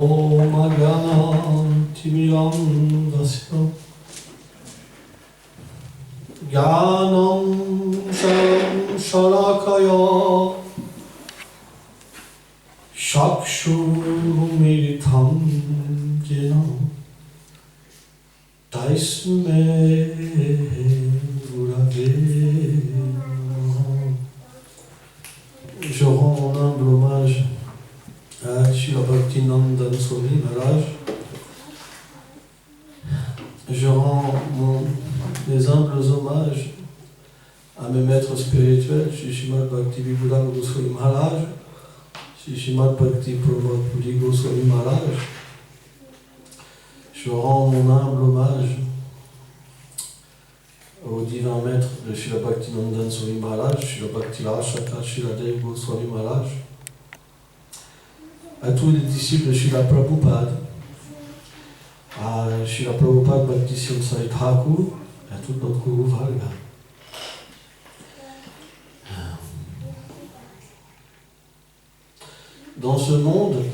Om Gyanantimirandasya Gyanam Shalakaya Shakshurumiritam Jena Taisme Gurave. Je rends mon humble hommage à Srila Bhaktinandan Swami Maharaj. Je rends mes humbles hommages à mes maîtres spirituels, Shri Srimad Bhakti Vibhudan Goswami Maharaj, Shri Srimad Bhakti Prabhupada Puri Goswami Maharaj. Je rends mon humble hommage au divin maître de Srila Bhaktinandan Swami Maharaj, Srila Bhakti Rashaka Srila Dev Goswami Maharaj, à tous les disciples de Srila Prabhupada, à Srila Prabhupada Bhakti Sai Thakur, à toute notre Guru Varga. Dans ce monde,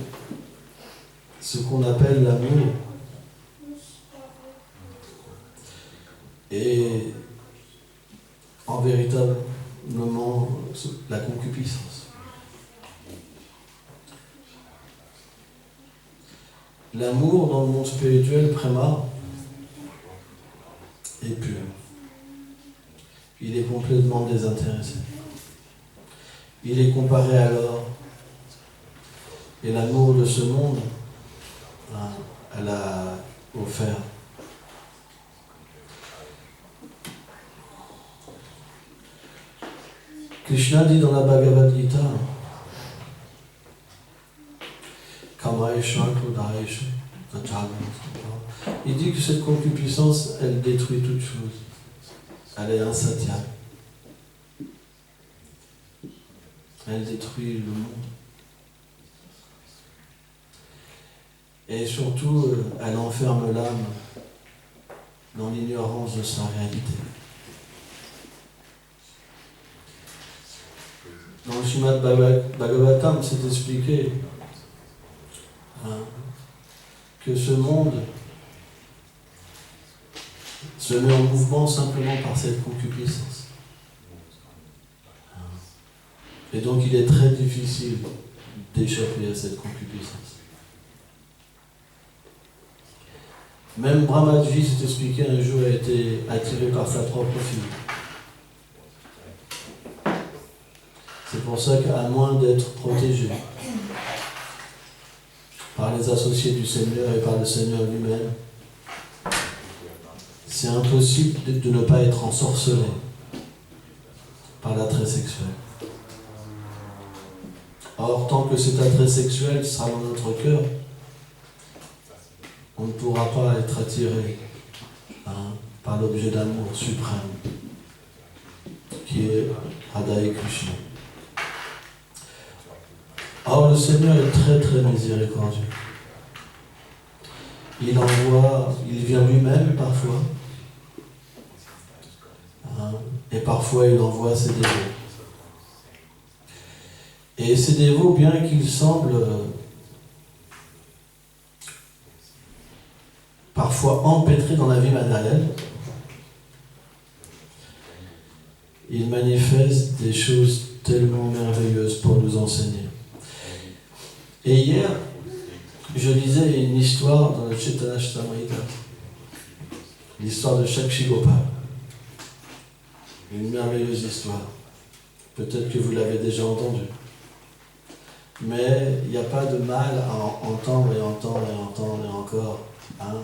ce qu'on appelle l'amour est en véritablement la concupiscence. L'amour dans le monde spirituel, Prema, est pur. Il est complètement désintéressé. Il est comparé à l'or. Et l'amour de ce monde, elle a offert. Krishna dit dans la Bhagavad Gita, il dit que cette concupiscence, elle détruit toute chose. Elle est insatya. Elle détruit le monde. Et surtout, elle enferme l'âme dans l'ignorance de sa réalité. Dans le Srimad Bhagavatam, c'est expliqué que ce monde se met en mouvement simplement par cette concupiscence. Et donc il est très difficile d'échapper à cette concupiscence. Même Brahmaji, s'est expliqué, un jour a été attiré par sa propre fille. C'est pour ça qu'à moins d'être protégé par les associés du Seigneur et par le Seigneur lui-même, c'est impossible de ne pas être ensorcelé par l'attrait sexuel. Or, tant que cet attrait sexuel sera dans notre cœur, on ne pourra pas être attiré par l'objet d'amour suprême, qui est Radha et Krishna. Or, le Seigneur est très très miséricordieux. Il vient lui-même parfois, et parfois il envoie ses dévots. Et ces dévots, bien qu'ils semblent parfois empêtrés dans la vie matérielle, ils manifestent des choses tellement merveilleuses pour nous enseigner. Et hier, je lisais une histoire dans le Chaitanya Charitamrita, l'histoire de Shakshi-Gopal. Une merveilleuse histoire. Peut-être que vous l'avez déjà entendue. Mais il n'y a pas de mal à entendre et entendre et entendre et encore.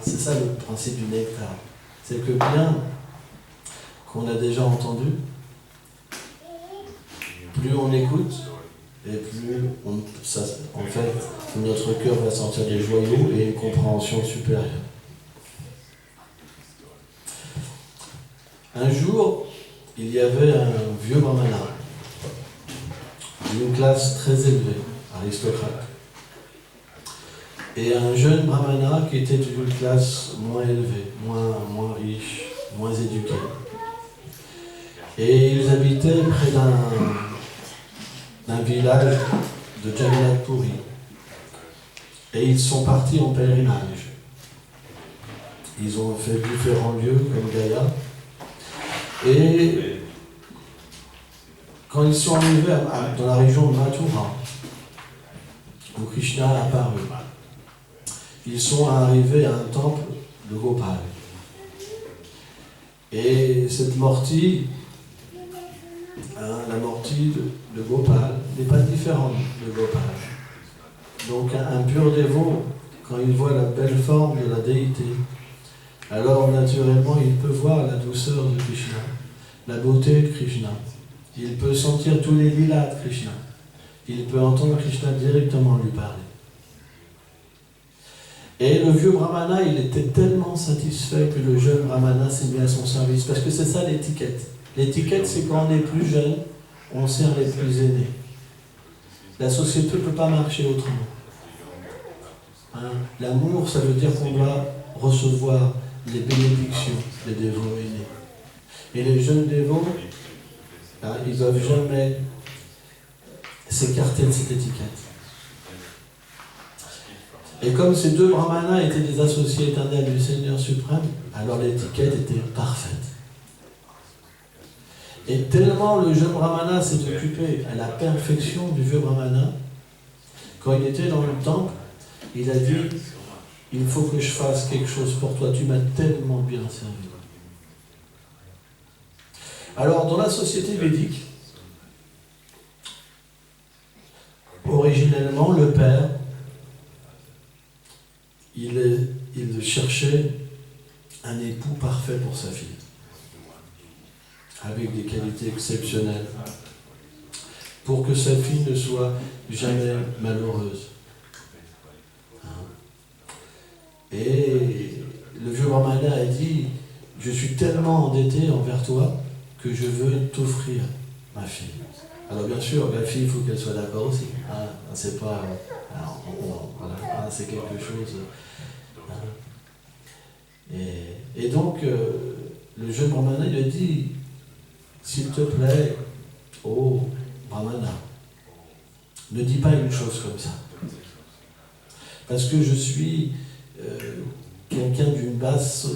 C'est ça le principe du nectar. C'est que bien qu'on a déjà entendu, plus on écoute, et plus notre cœur va sortir des joyaux et une compréhension supérieure. Un jour, il y avait un vieux brahmana d'une classe très élevée, aristocrate, et un jeune brahmana qui était d'une classe moins élevée, moins riche, moins éduquée. Et ils habitaient près d'un village de Jagannath Puri. Et ils sont partis en pèlerinage. Ils ont fait différents lieux comme Gaya. Et quand ils sont arrivés dans la région de Mathura, où Krishna a apparu, ils sont arrivés à un temple de Gopal. Et cette mortie, la mortie de Gopal, n'est pas différente de Gopal. Donc un pur dévot, quand il voit la belle forme de la déité, alors naturellement il peut voir la douceur de Krishna, la beauté de Krishna. Il peut sentir tous les lilas de Krishna. Il peut entendre Krishna directement lui parler. Et le vieux Brahmana, il était tellement satisfait que le jeune Brahmana s'est mis à son service. Parce que c'est ça l'étiquette. L'étiquette, c'est quand on est plus jeune, on sert les plus aînés. La société ne peut pas marcher autrement. Hein? L'amour, ça veut dire qu'on doit recevoir les bénédictions des dévots aînés. Et les jeunes dévots, hein, ils ne doivent jamais s'écarter de cette étiquette. Et comme ces deux brahmanas étaient des associés éternels du Seigneur suprême, alors l'étiquette était parfaite. Et tellement le jeune brahmana s'est occupé à la perfection du vieux brahmana, quand il était dans le temple, il a dit « Il faut que je fasse quelque chose pour toi, tu m'as tellement bien servi. » Alors, dans la société védique, originellement, le père, il cherchait un époux parfait pour sa fille, avec des qualités exceptionnelles, pour que sa fille ne soit jamais malheureuse. Et le vieux Brahmana a dit « Je suis tellement endetté envers toi que je veux t'offrir ma fille. » Alors bien sûr, la fille, il faut qu'elle soit d'accord aussi. Hein, c'est pas... voilà, hein, c'est quelque chose... Hein. Et donc, le jeune Brahmana lui a dit « S'il te plaît, oh Brahmana, ne dis pas une chose comme ça. Parce que je suis quelqu'un d'une basse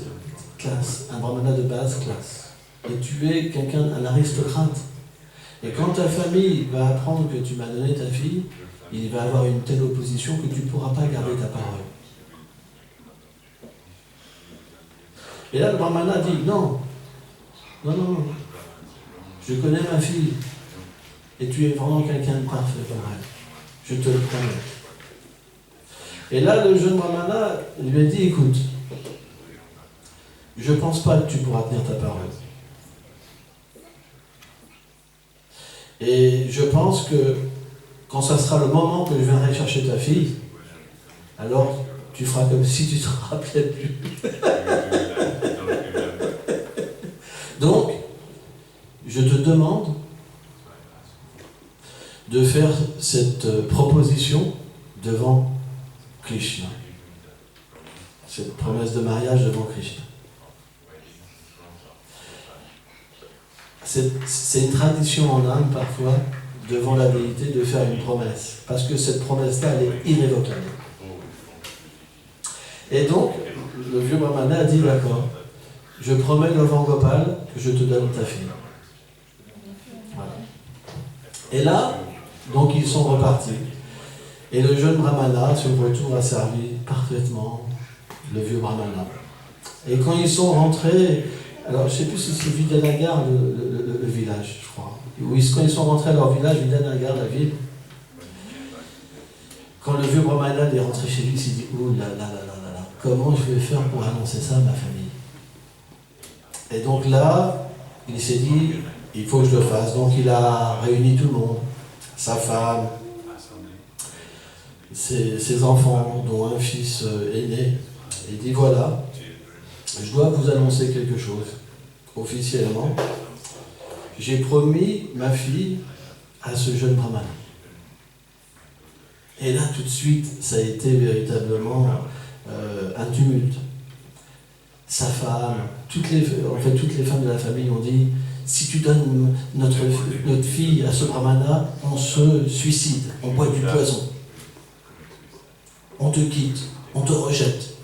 classe, un Brahmana de basse classe. Et tu es quelqu'un, un aristocrate. Et quand ta famille va apprendre que tu m'as donné ta fille, il va avoir une telle opposition que tu ne pourras pas garder ta parole. » Et là, le Brahmana dit, non, je connais ma fille, et tu es vraiment quelqu'un de parfait pour elle. Je te le promets. Et là, le jeune Brahmana lui a dit, écoute, je ne pense pas que tu pourras tenir ta parole. Et je pense que quand ça sera le moment que je viendrai chercher ta fille, alors tu feras comme si tu te rappelais plus. Donc, je te demande de faire cette proposition devant Krishna. Cette promesse de mariage devant Krishna. C'est une tradition en Inde, parfois, devant la déité, de faire une promesse. Parce que cette promesse-là, elle est irrévocable. Et donc, le vieux Brahmana a dit, d'accord, je promets devant Gopal que je te donne ta fille. Voilà. Et là, donc ils sont repartis. Et le jeune Brahmana, sur le retour, a servi parfaitement le vieux Brahmana. Et quand ils sont rentrés, alors je ne sais plus si c'est Vidyanagar, le village, je crois. Quand ils sont rentrés à leur village, Vidyanagar, la ville, quand le vieux Brahmana est rentré chez lui, il s'est dit, oh là là là là là, comment je vais faire pour annoncer ça à ma famille? Et donc là, il s'est dit, il faut que je le fasse. Donc il a réuni tout le monde, sa femme, ses enfants, dont un fils aîné. Il dit, voilà, je dois vous annoncer quelque chose, officiellement. J'ai promis ma fille à ce jeune brahmana. Et là, tout de suite, ça a été véritablement un tumulte. Sa femme, toutes les femmes de la famille ont dit, si tu donnes notre fille à ce brahmana, on se suicide, on boit du poison. on te quitte, on te rejette.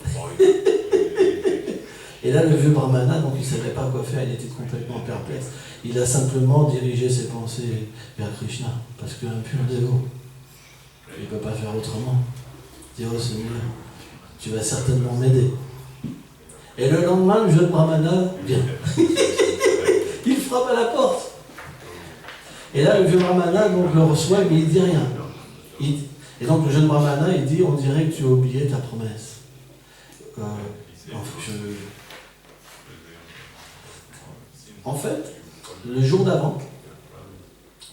Et là, le vieux brahmana, donc il ne savait pas quoi faire, il était complètement perplexe. Il a simplement dirigé ses pensées vers Krishna, parce qu'un pur dévot, il ne peut pas faire autrement. Il dit, oh Seigneur, tu vas certainement m'aider. Et le lendemain, le jeune brahmana vient. Il frappe à la porte. Et là, le vieux brahmana donc, le reçoit, mais il ne dit rien. Et donc le jeune brahmana, il dit, on dirait que tu as oublié ta promesse. En fait, le jour d'avant,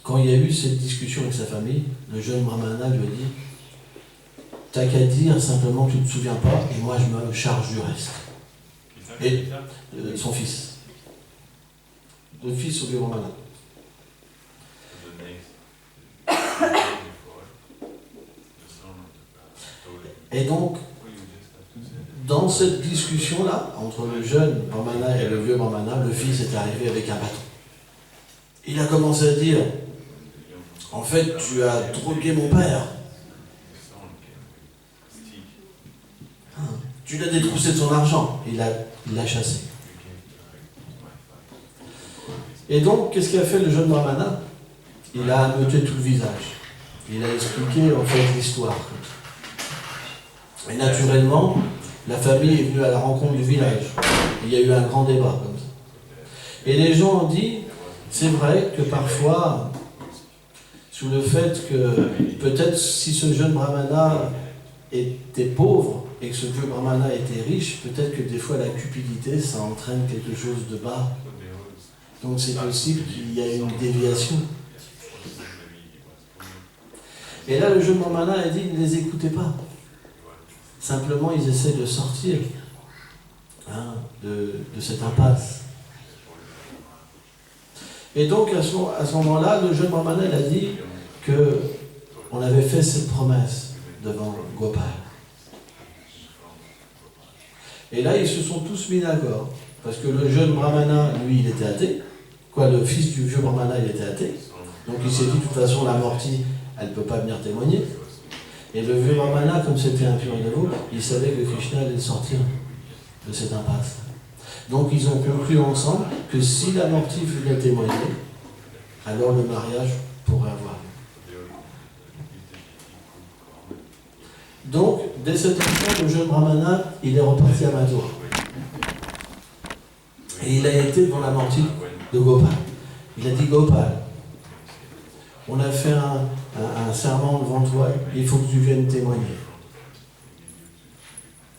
quand il y a eu cette discussion avec sa famille, le jeune brahmana lui a dit, t'as qu'à dire simplement que tu ne te souviens pas, et moi je me charge du reste. Et son fils. Le fils au vieux brahmana. Et donc, dans cette discussion-là, entre le jeune brahmana et le vieux brahmana, le fils est arrivé avec un bâton. Il a commencé à dire, en fait, tu as drogué mon père. Tu l'as détroussé de son argent. Il l'a chassé. Et donc, qu'est-ce qu'a fait le jeune brahmana? Il a ameuté tout le visage. Il a expliqué, en fait, l'histoire. Et naturellement, la famille est venue à la rencontre du village. Il y a eu un grand débat comme ça. Et les gens ont dit, c'est vrai que parfois, sous le fait que peut-être si ce jeune brahmana était pauvre et que ce vieux brahmana était riche, peut-être que des fois la cupidité, ça entraîne quelque chose de bas. Donc c'est possible qu'il y ait une déviation. Et là, le jeune brahmana a dit, ne les écoutez pas. Simplement, ils essaient de sortir de cette impasse. Et donc, à ce moment-là, le jeune brahmana a dit qu'on avait fait cette promesse devant Gopal. Et là, ils se sont tous mis d'accord. Parce que le jeune brahmana, lui, il était athée. Le fils du vieux brahmana, il était athée. Donc il s'est dit, de toute façon, la mortie, elle ne peut pas venir témoigner. Et le vieux brahmana, comme c'était un pur dévot, il savait que Krishna allait sortir de cette impasse. Donc ils ont conclu ensemble que si la mortie venait témoigner, alors le mariage pourrait avoir lieu. Donc, dès cet instant, le jeune brahmana, il est reparti à Mathura. Et il a été devant la mortie de Gopal. Il a dit, Gopal, on a fait un serment devant toi, il faut que tu viennes témoigner.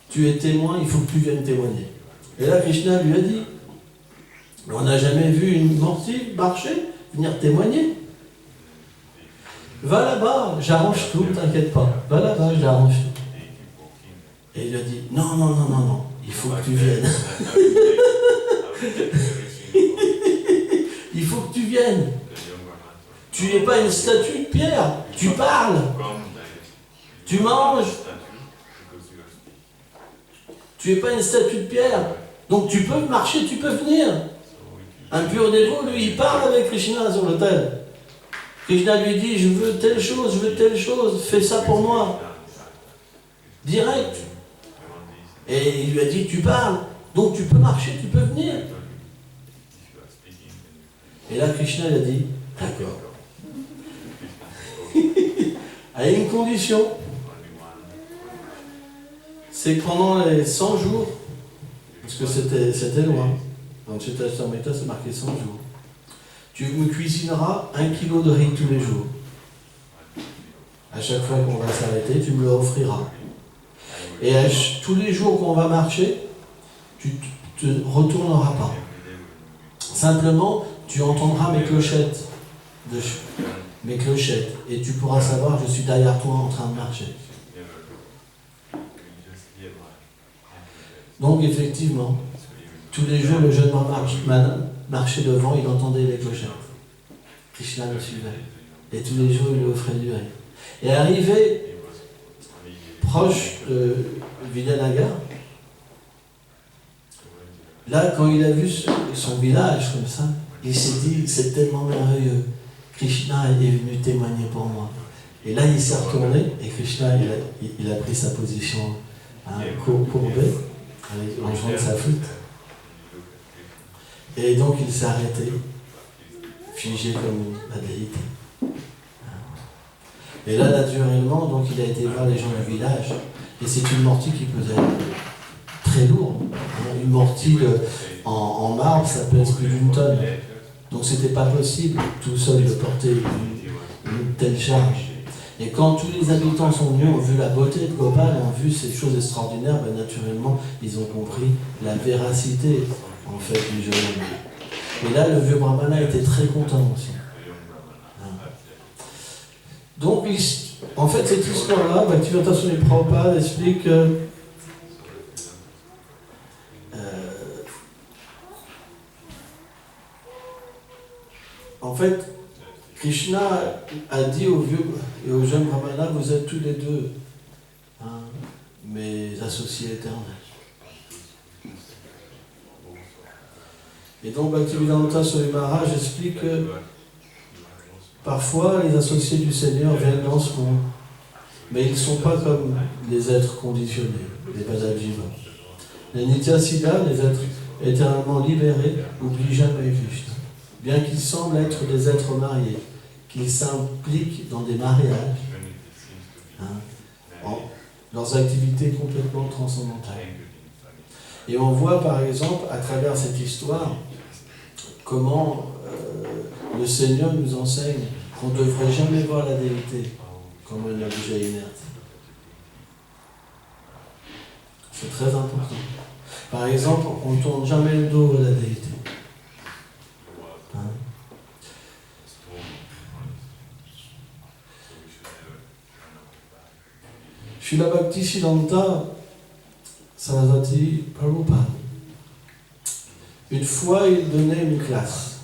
Tu es témoin, il faut que tu viennes témoigner. Et là, Krishna lui a dit, on n'a jamais vu une mortie marcher, venir témoigner. Va là-bas, j'arrange tout, t'inquiète pas. Va là-bas, j'arrange tout. Et il a dit, non, non, non, non, non, il faut que tu viennes. Il faut que tu viennes. Tu n'es pas une statue de pierre, tu parles, tu manges. Tu n'es pas une statue de pierre, donc tu peux marcher, tu peux venir. Un pur dévot, lui, il parle avec Krishna sur l'autel. Krishna lui dit, je veux telle chose, fais ça pour moi. Direct. Et il lui a dit, tu parles, donc tu peux marcher, tu peux venir. Et là, Krishna lui a dit, d'accord. À une condition, c'est que pendant les 100 jours, parce que c'était loin, dans le Chaitanya, c'est marqué 100 jours, tu me cuisineras 1 kilo de riz tous les jours. À chaque fois qu'on va s'arrêter, tu me le offriras. Et tous les jours qu'on va marcher, tu ne te retourneras pas. Simplement, tu entendras mes clochettes, et tu pourras savoir que je suis derrière toi en train de marcher. Donc effectivement, tous les jours, le jeune brahmana marchait devant, il entendait les clochettes. Krishna le suivait. Et tous les jours, il lui offrait du riz. Et arrivé proche de Vidanagar, là, quand il a vu son village comme ça, il s'est dit, c'est tellement merveilleux. Krishna est venu témoigner pour moi. Et là, il s'est retourné, et Krishna, il a pris sa position courbée, en jouant de sa flûte. Et donc, il s'est arrêté, figé comme la déité. Et là, naturellement, donc, il a été voir les gens du village, et c'est une mortie qui pesait très lourde. Une mortie en marbre, ça pèse plus d'une tonne. Donc, c'était pas possible, tout seul, de porter une telle charge. Et quand tous les habitants sont venus, ont vu la beauté de Gopal, ont vu ces choses extraordinaires, ben naturellement, ils ont compris la véracité, en fait, du jeune homme. Et là, le vieux Brahmana était très content aussi. Donc, en fait, cette histoire-là, Bhaktivedanta Swami Prabhupada explique que en fait, Krishna a dit aux vieux et aux jeunes Brahmanas, vous êtes tous les deux mes associés éternels. Et donc Bhaktivedanta Swami Maharaj explique que parfois les associés du Seigneur viennent dans ce monde, mais ils ne sont pas comme les êtres conditionnés, les Badajiva. Les Nityasiddha, les êtres éternellement libérés, n'oublient jamais Krishna. Bien qu'ils semblent être des êtres mariés, qu'ils s'impliquent dans des mariages, leurs activités complètement transcendantales. Et on voit par exemple, à travers cette histoire, comment le Seigneur nous enseigne qu'on ne devrait jamais voir la déité comme un objet inerte. C'est très important. Par exemple, on ne tourne jamais le dos à la déité. Srila Bhaktisiddhanta Saraswati Prabhupada, une fois il donnait une classe.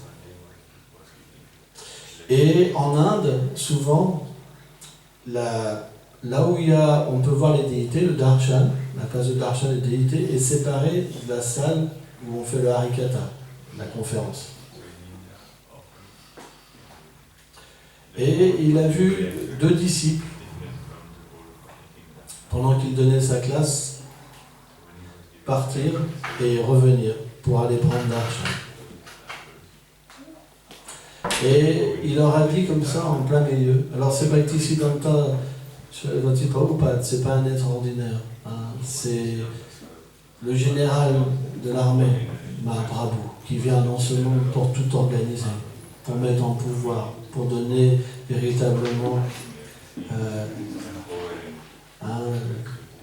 Et en Inde, souvent, là où on peut voir les déités, le darshan, la place de darshan des déités, est séparée de la salle où on fait le harikata, la conférence. Et il a vu deux disciples, pendant qu'il donnait sa classe, partir et revenir pour aller prendre darshan. Et il leur a dit comme ça, en plein milieu. Alors c'est Bhaktisiddhanta Saraswati Prabhupada, c'est pas un être ordinaire. C'est le général de l'armée, Mahaprabhu, qui vient dans ce monde pour tout organiser, pour mettre en pouvoir, pour donner véritablement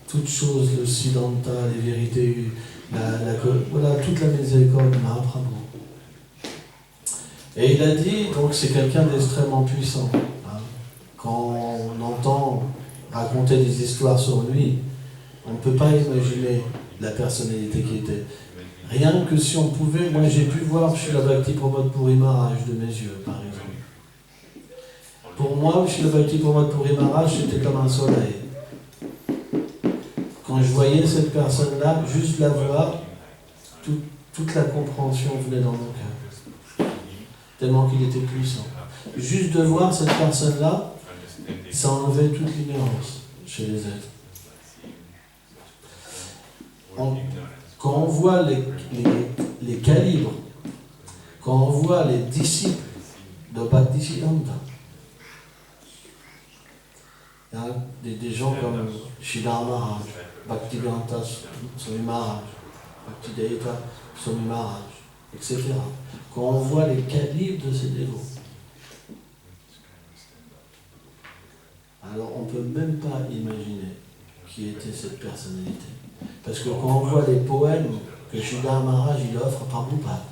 toutes choses, le Siddhanta, les vérités, voilà, toute la miséricorde de Mahaprabhu. Et il a dit, donc c'est quelqu'un d'extrêmement puissant. Quand on entend raconter des histoires sur lui, on ne peut pas imaginer la personnalité qui était. Rien que si on pouvait, moi j'ai pu voir Srila Bhakti Pramod Puri Maharaj de mes yeux, par exemple. Pour moi, Srila Bhakti Pramod Puri Maharaj, c'était comme un soleil. Quand je voyais cette personne-là, juste la voir, toute la compréhension venait dans mon cœur. Tellement qu'il était puissant. Juste de voir cette personne-là, ça enlevait toute l'ignorance chez les êtres. Quand on voit les calibres, quand on voit les disciples de Bhaktisiddhanta, il y a des gens comme Sridhar Maharaj, Bhaktivedanta Swami Maharaj, Bhaktivedanta Swami Maharaj, etc. Quand on voit les calibres de ces dévots, alors on ne peut même pas imaginer qui était cette personnalité. Parce que quand on voit les poèmes que Sridhar Maharaj il offre à Prabhupada,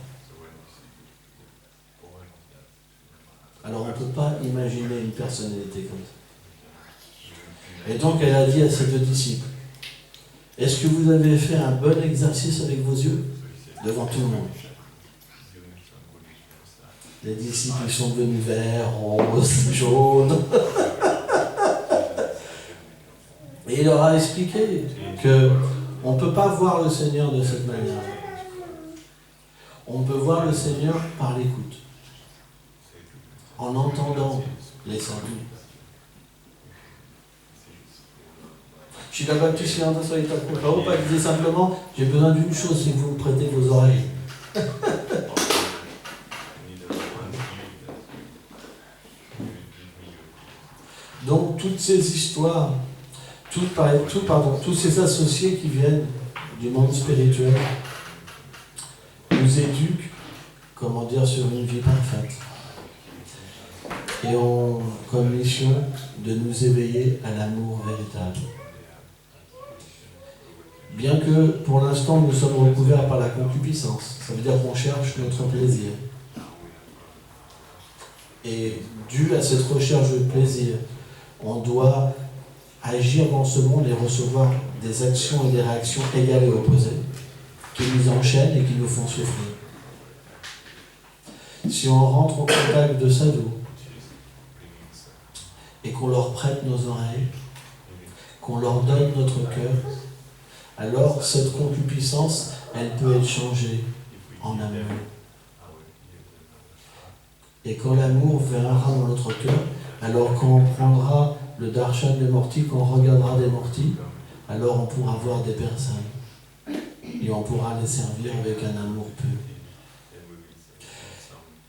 alors on ne peut pas imaginer une personnalité comme ça. Et donc elle a dit à ses deux disciples, est-ce que vous avez fait un bon exercice avec vos yeux devant tout le monde? Les disciples sont devenus verts, roses, jaunes. Et il leur a expliqué qu'on ne peut pas voir le Seigneur de cette manière. On peut voir le Seigneur par l'écoute, en entendant les sadhus. Srila Bhaktisiddhanta Sarita Prabhupada disait simplement, j'ai besoin d'une chose, c'est que vous me prêtez vos oreilles. Donc toutes ces histoires, tous ces associés qui viennent du monde spirituel nous éduquent, comment dire, sur une vie parfaite. Et ont comme mission de nous éveiller à l'amour véritable. Bien que pour l'instant nous sommes recouverts par la concupiscence, ça veut dire qu'on cherche notre plaisir. Et dû à cette recherche de plaisir, on doit agir dans ce monde et recevoir des actions et des réactions égales et opposées, qui nous enchaînent et qui nous font souffrir. Si on rentre en contact de sadhus, et qu'on leur prête nos oreilles, qu'on leur donne notre cœur, alors cette concupiscence, elle peut être changée en amour. Et quand l'amour viendra dans notre cœur, alors quand on prendra le darshan des mortis, quand on regardera des mortis, alors on pourra voir des personnes. Et on pourra les servir avec un amour pur.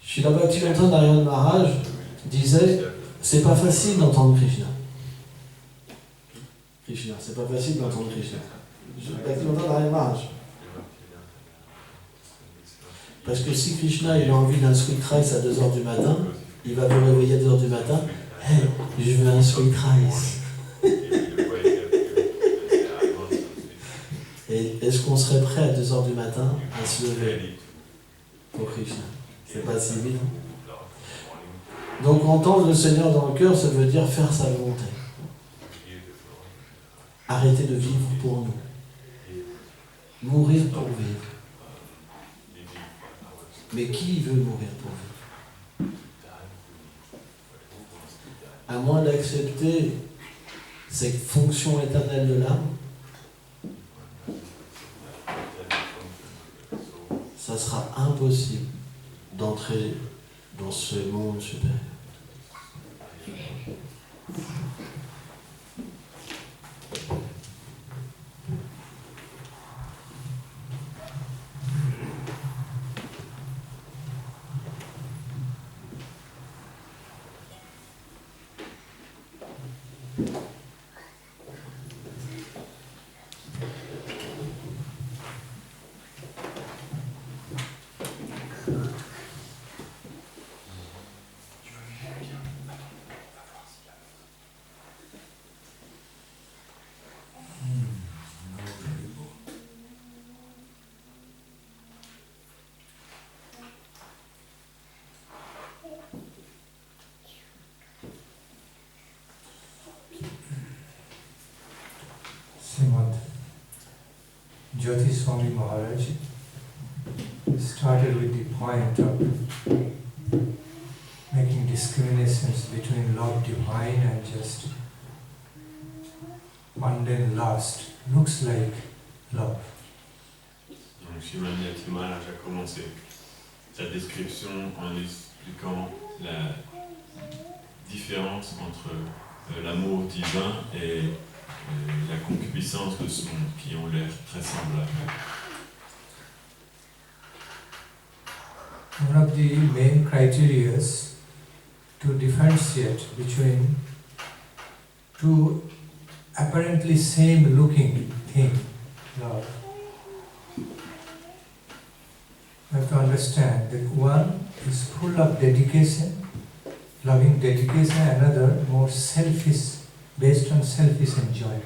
Srila Bhaktivedanta Narayana Maharaj disait, c'est pas facile d'entendre Krishna. C'est pas facile d'entendre Krishna. Bhaktivedanta Narayana Maharaj. Parce que si Krishna il a envie d'un sweet rice à 2h du matin, il va vous réveiller à 2h du matin, hey, je veux un sweet rice. Et est-ce qu'on serait prêt à 2h du matin à se lever pour Krishna? C'est pas si évident. Donc entendre le Seigneur dans le cœur, ça veut dire faire sa volonté. Arrêter de vivre pour nous. Mourir pour vivre. Mais qui veut mourir pour vivre? À moins d'accepter cette fonction éternelle de l'âme, ça sera impossible d'entrer dans ce monde supérieur. Jyoti Swami Maharaj started with the point of making discriminations between love divine and just mundane lust. Looks like love. Donc Srimad Jyoti Maharaj a commencé sa description en expliquant la différence entre l'amour divin et la concupiscence de ce monde, qui ont l'air très semblables. One of the main criteria to differentiate between two apparently same looking things, love, you have to understand that one is full of dedication, loving dedication, another more selfish, based on selfish enjoyment.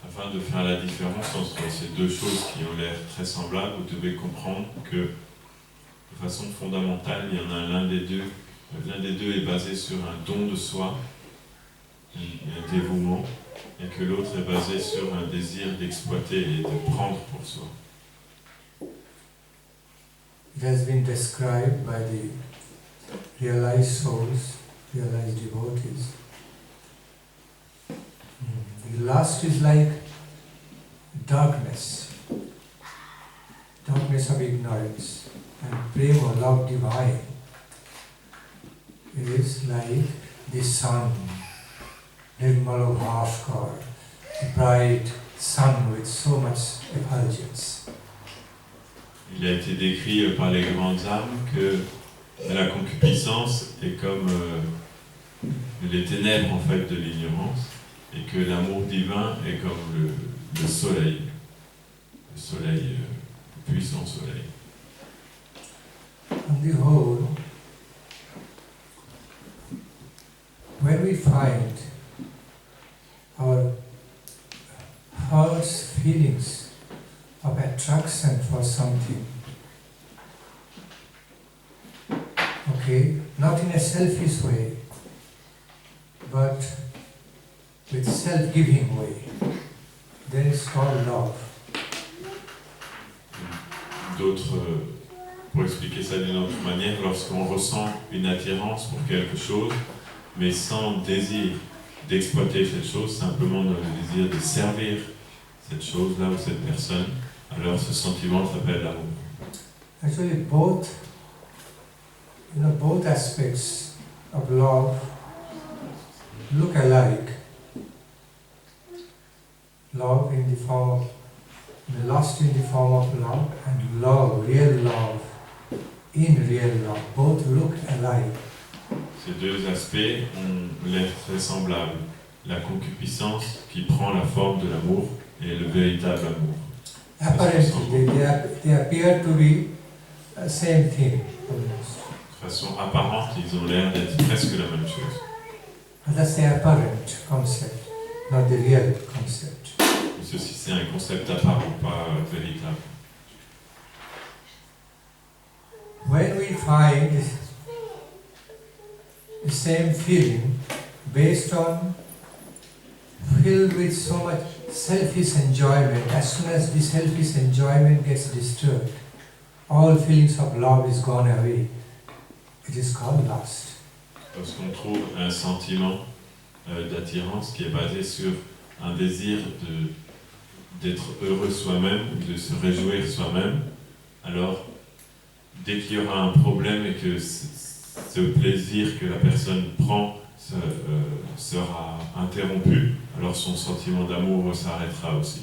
Afin de faire la différence entre ces deux choses qui ont l'air très semblables, vous devez comprendre que de façon fondamentale, il y en a l'un des deux est basé sur un don de soi, un dévouement, et que l'autre est basé sur un désir d'exploiter et de prendre pour soi. It has been described by the realized souls, realized devotees. The lust is like darkness of ignorance, and prema, love divine, is like the sun, Nirmala Bhaskar, bright sun with so much effulgence. Il a été décrit par les grandes âmes que la concupiscence est comme les ténèbres en fait de l'ignorance et que l'amour divin est comme le soleil, le puissant soleil. On the whole, when we find our heart's feelings of attraction for something, okay, not in a selfish way, but with self-giving way, then it's called love. Pour expliquer ça d'une autre manière, lorsqu'on ressent une attirance pour quelque chose, mais sans désir d'exploiter cette chose, simplement dans le désir de servir cette chose-là ou cette personne, alors ce sentiment s'appelle l'amour. Actually, both aspects of love look alike. Love in the form of the lust in the form of love, and love, real love, in real love, both look alike. Ces deux aspects ont l'air très semblables. La concupiscence qui prend la forme de l'amour et le véritable amour. Apparently, they appear to be the same thing. De façon apparente, ils ont l'air d'être presque la même chose. But that's the apparent concept, not the real concept. Ceci, c'est un concept apparent, pas véritable. When we find the same feeling based on, filled with so much selfish enjoyment, as soon as the selfish enjoyment gets disturbed, all feelings of love is gone away. It is called lust. Lorsqu'on trouve un sentiment d'attirance qui est basé sur un désir d'être heureux soi-même, de se réjouir soi-même, alors dès qu'il y aura un problème et que ce plaisir que la personne prend sera interrompu, alors son sentiment d'amour s'arrêtera aussi.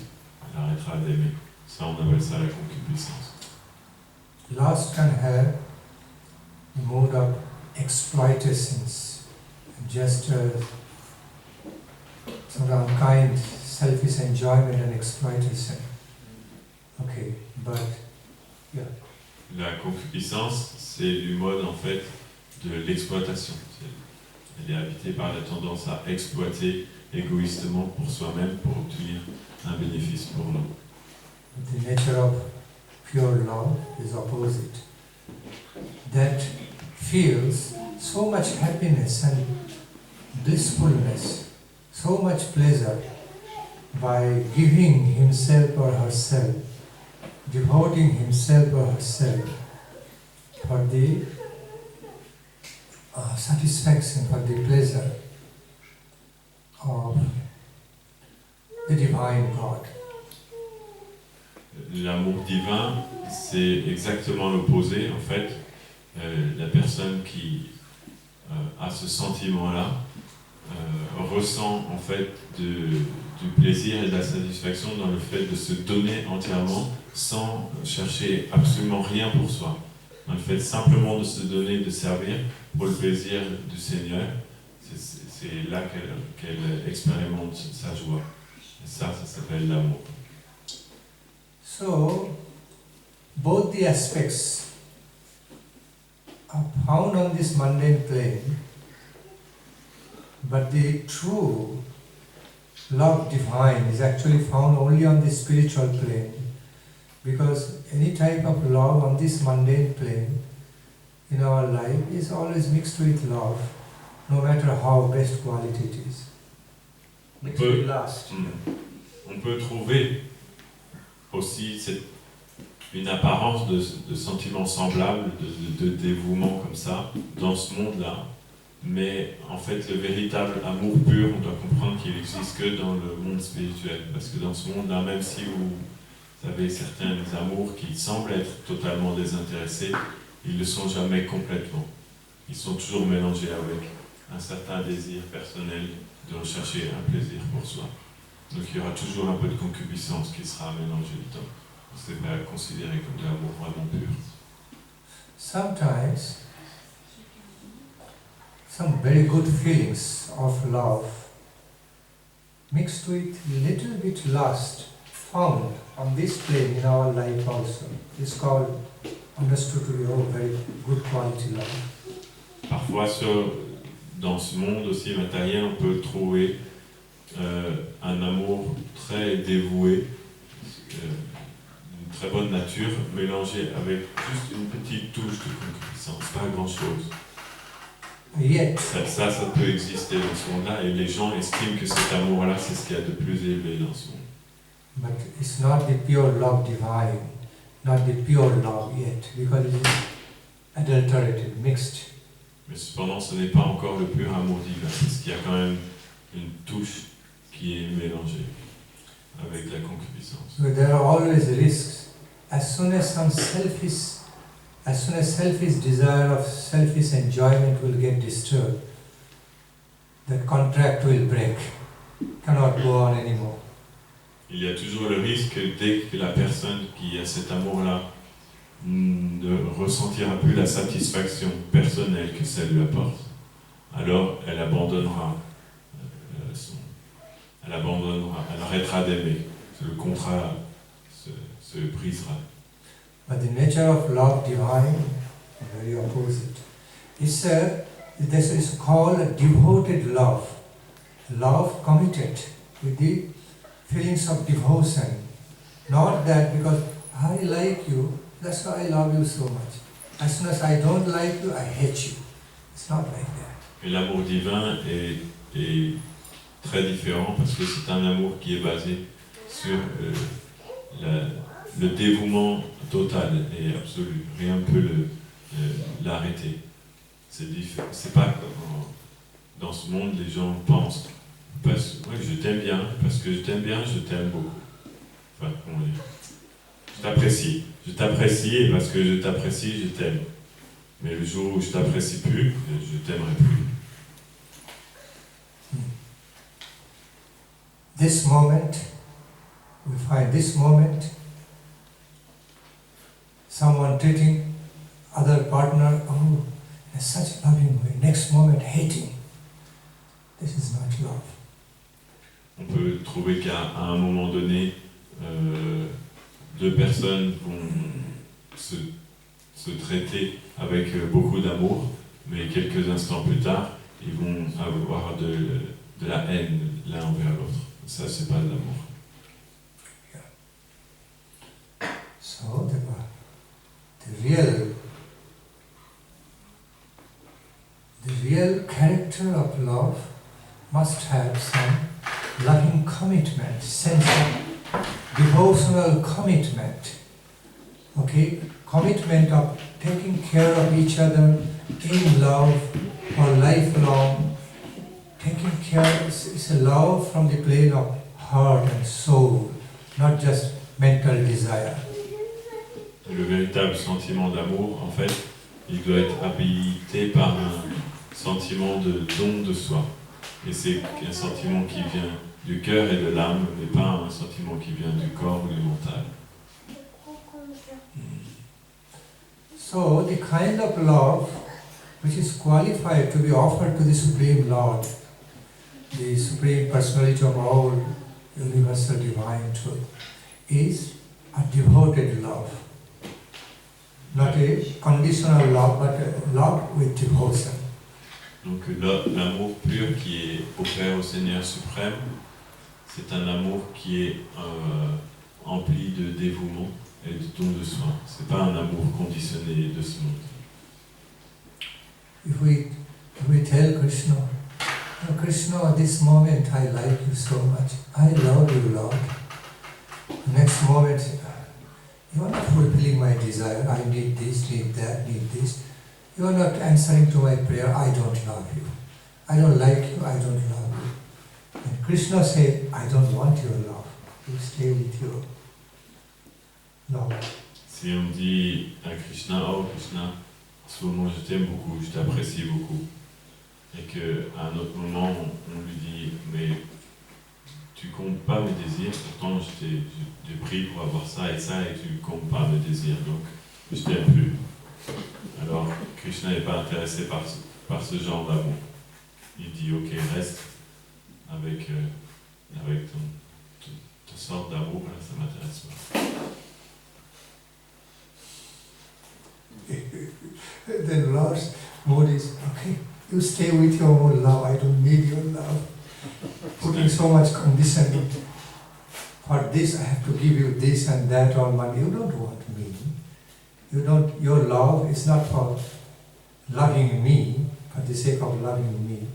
Elle arrêtera d'aimer. Ça, on appelle ça la concupiscence. Lust can have the mode of exploitations, just sort of unkind, selfish enjoyment and exploitation. Okay, but yeah. La concupiscence, c'est du mode en fait de l'exploitation. Elle est habitée par la tendance à exploiter égoïstement pour soi-même pour obtenir un bénéfice pour l'autre. The nature of pure love is opposite. That feels so much happiness and blissfulness, so much pleasure by giving himself or herself, devoting himself or herself for the satisfaction, for the pleasure of the divine God. L'amour divin, c'est exactement l'opposé. En fait, la personne qui a ce sentiment-là ressent en fait du plaisir et de la satisfaction dans le fait de se donner entièrement sans chercher absolument rien pour soi. Dans le fait simplement de se donner, de servir pour le plaisir du Seigneur, c'est là qu'elle expérimente sa joie. Et ça s'appelle l'amour. So, both the aspects are found on this mundane plane, but the true love divine is actually found only on the spiritual plane, because any type of love on this mundane plane in our life is always mixed with love, no matter how best quality it is. Mixed with lust. On peut trouver aussi une apparence de sentiments semblables, de dévouement comme ça, dans ce monde-là. Mais en fait, le véritable amour pur, on doit comprendre qu'il n'existe que dans le monde spirituel. Parce que dans ce monde-là, même si vous avez certains amours qui semblent être totalement désintéressés, ils ne le sont jamais complètement. Ils sont toujours mélangés avec un certain désir personnel de rechercher un plaisir pour soi. Donc il y aura toujours un peu de concupiscence qui sera mélangée dedans. C'est pas considéré comme de l'amour vraiment pur. Sometimes some very good feelings of love mixed with little bit lust found on this plane in our life also is called, understood to be a very good quality love. Parfois, dans ce monde aussi matériel, on peut trouver un amour très dévoué, une très bonne nature, mélangé avec juste une petite touche de concupiscence, pas grand-chose. Yet, Ça peut exister dans ce monde-là, et les gens estiment que cet amour-là, c'est ce qu'il y a de plus élevé dans ce monde. but it's not the pure love divine, not the pure love yet, because it is adulterated, mixed. Mais cependant, ce n'est pas encore le pur amour divin, parce qu'il y a quand même une touche qui est mélangée avec la concupiscence. So there are always risks. As soon as selfish desire of selfish enjoyment will get disturbed, the contract will break, cannot go on anymore. Il y a toujours le risque que dès que la personne qui a cet amour-là ne ressentira plus la satisfaction personnelle que ça lui apporte, alors elle abandonnera, elle arrêtera d'aimer, le contrat se brisera. But the nature of love divine is very opposite. This is called a devoted love, love committed with the feelings of devotion. Not that because I like you, that's why I love you so much. As soon as I don't like you, I hate you. It's not like that. Et l'amour divin est très différent parce que c'est un amour qui est basé sur le dévouement total et absolu. Rien ne peut l'arrêter. C'est pas comme dans ce monde, les gens pensent je t'aime bien, parce que je t'aime bien, je t'aime beaucoup. Enfin, comment dire, je t'apprécie et parce que je t'apprécie, je t'aime. Mais le jour où je t'apprécie plus, je t'aimerai plus. This moment, we find this moment, someone treating other partner, oh, in such a loving way. Next moment, hating. This is not love. On peut trouver qu'à un moment donné, deux personnes vont se traiter avec beaucoup d'amour, mais quelques instants plus tard, ils vont avoir de la haine l'un envers l'autre. Ça, c'est pas de l'amour. So the real character of love must have some loving commitment, sense of devotional commitment. Okay? Commitment of taking care of each other in love for lifelong. Taking care is a love from the plane of heart and soul, not just mental desire. Le véritable sentiment d'amour, en fait, il doit être habité par un sentiment de don de soi. Et c'est un sentiment qui vient du cœur et de l'âme, mais pas un sentiment qui vient du corps ou du mental. So the kind of love which is qualified to be offered to the Supreme Lord, the Supreme Personality of all universal divine truth, is a devoted love. Not a conditional love, but a love with devotion. Donc l'amour pur qui est offert au Seigneur suprême, c'est un amour qui est empli de dévouement et de don de soi. C'est pas un amour conditionné de ce monde. If we tell Krishna, oh, Krishna, at this moment I like you so much, I love you, Lord. Next moment, you are not fulfilling my desire, I need this, need that, need this. You are not answering to my prayer, I don't love you. I don't like you, I don't love you. And Krishna said, I don't want your love. You stay with your love. Si on dit à Krishna, oh Krishna, en ce moment je t'aime beaucoup, je t'apprécie beaucoup, et qu'à un autre moment on lui dit, mais tu comptes pas mes désirs, pourtant j'ai pris pour avoir ça et tu comptes pas mes désirs, donc je t'aime plus. Alors Krishna n'est pas intéressé par ce genre d'amour. Il dit ok, reste avec ta sorte d'amour, là, ça m'intéresse pas. Then Lord's mood is, okay, you stay with your own love, I don't need your love. Putting so much conditioning. For this I have to give you this and that or money. You don't want me. Your love is not for loving me, for the sake of loving me.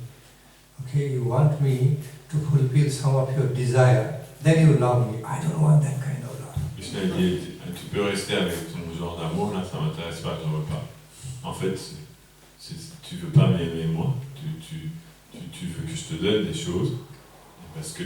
Okay, you want me to fulfill some of your desire, then you love me. I don't want that kind of love. Krishna dit, tu peux rester avec ton genre d'amour, là, ça m'intéresse pas, j'en veux pas. En fait, tu veux pas m'aimer moi, tu veux que je te donne des choses, parce que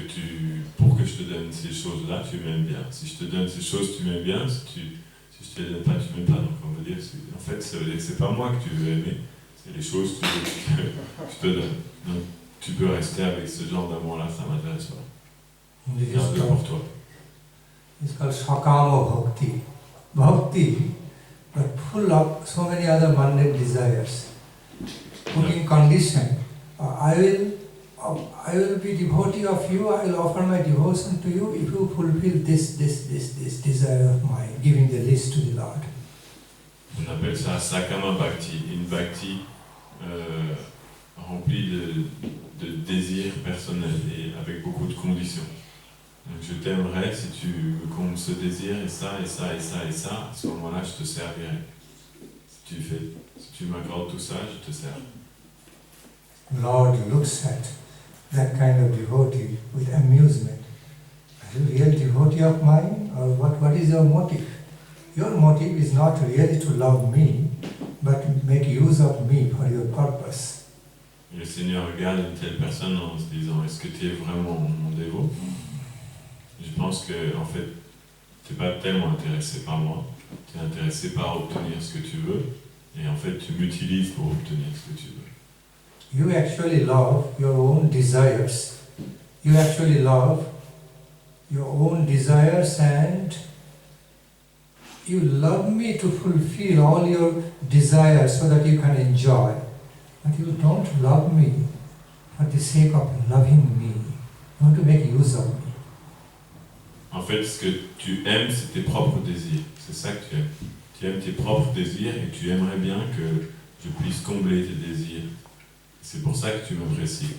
pour que je te donne ces choses-là, tu m'aimes bien. Si je te donne ces choses, tu m'aimes bien, si je te les donne pas, tu m'aimes pas. Donc on veut dire, en fait, ça veut dire que c'est pas moi que tu veux aimer, c'est les choses que je te donne. Donc tu peux rester avec ce genre d'amour-là, ça m'intéresse pas. Garde-le pour toi. It's called Sakama Bhakti. Bhakti, but full of so many other mundane desires. Putting condition, I will be devotee of you, I will offer my devotion to you if you fulfill this desire of mine, giving the list to the Lord. On appelle ça Sakama Bhakti, une Bhakti remplie de désirs personnels et avec beaucoup de conditions. Donc je t'aimerais si tu me combles ce désir et ça, et ça, et ça, et ça, à ce moment-là je te servirai. Si tu m'accordes tout ça, je te sers. Lord looks at that kind of devotee with amusement. Are you a real devotee of mine, or what is your motive? Your motive is not really to love me, but make use of me for your purpose. Et le Seigneur regarde une telle personne en se disant, est-ce que tu es vraiment mon dévot? Je pense que, en fait, tu n'es pas tellement intéressé par moi, tu es intéressé par obtenir ce que tu veux, et en fait, tu m'utilises pour obtenir ce que tu veux. You actually love your own desires. You actually love your own desires, and you love me to fulfill all your desires so that you can enjoy. But you don't love me for the sake of loving me. You want to make use of me. En fait, ce que tu aimes, c'est tes propres désirs. C'est ça que tu aimes. Tu aimes tes propres désirs et tu aimerais bien que je puisse combler tes désirs. C'est pour ça que tu m'apprécies.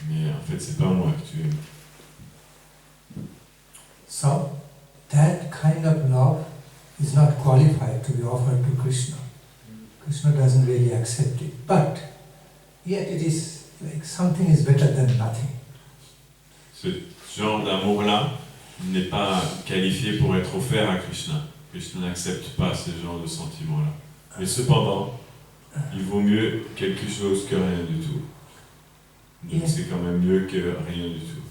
Mais en fait, c'est pas moi que tu aimes. So, that kind of love is not qualified to be offered to Krishna. Krishna doesn't really accept it. But, yet it is like something is better than nothing. Ce genre d'amour-là n'est pas qualifié pour être offert à Krishna. Krishna n'accepte pas ce genre de sentiment-là. Mais cependant, il vaut mieux quelque chose que rien du tout. Donc c'est quand même mieux que rien du tout.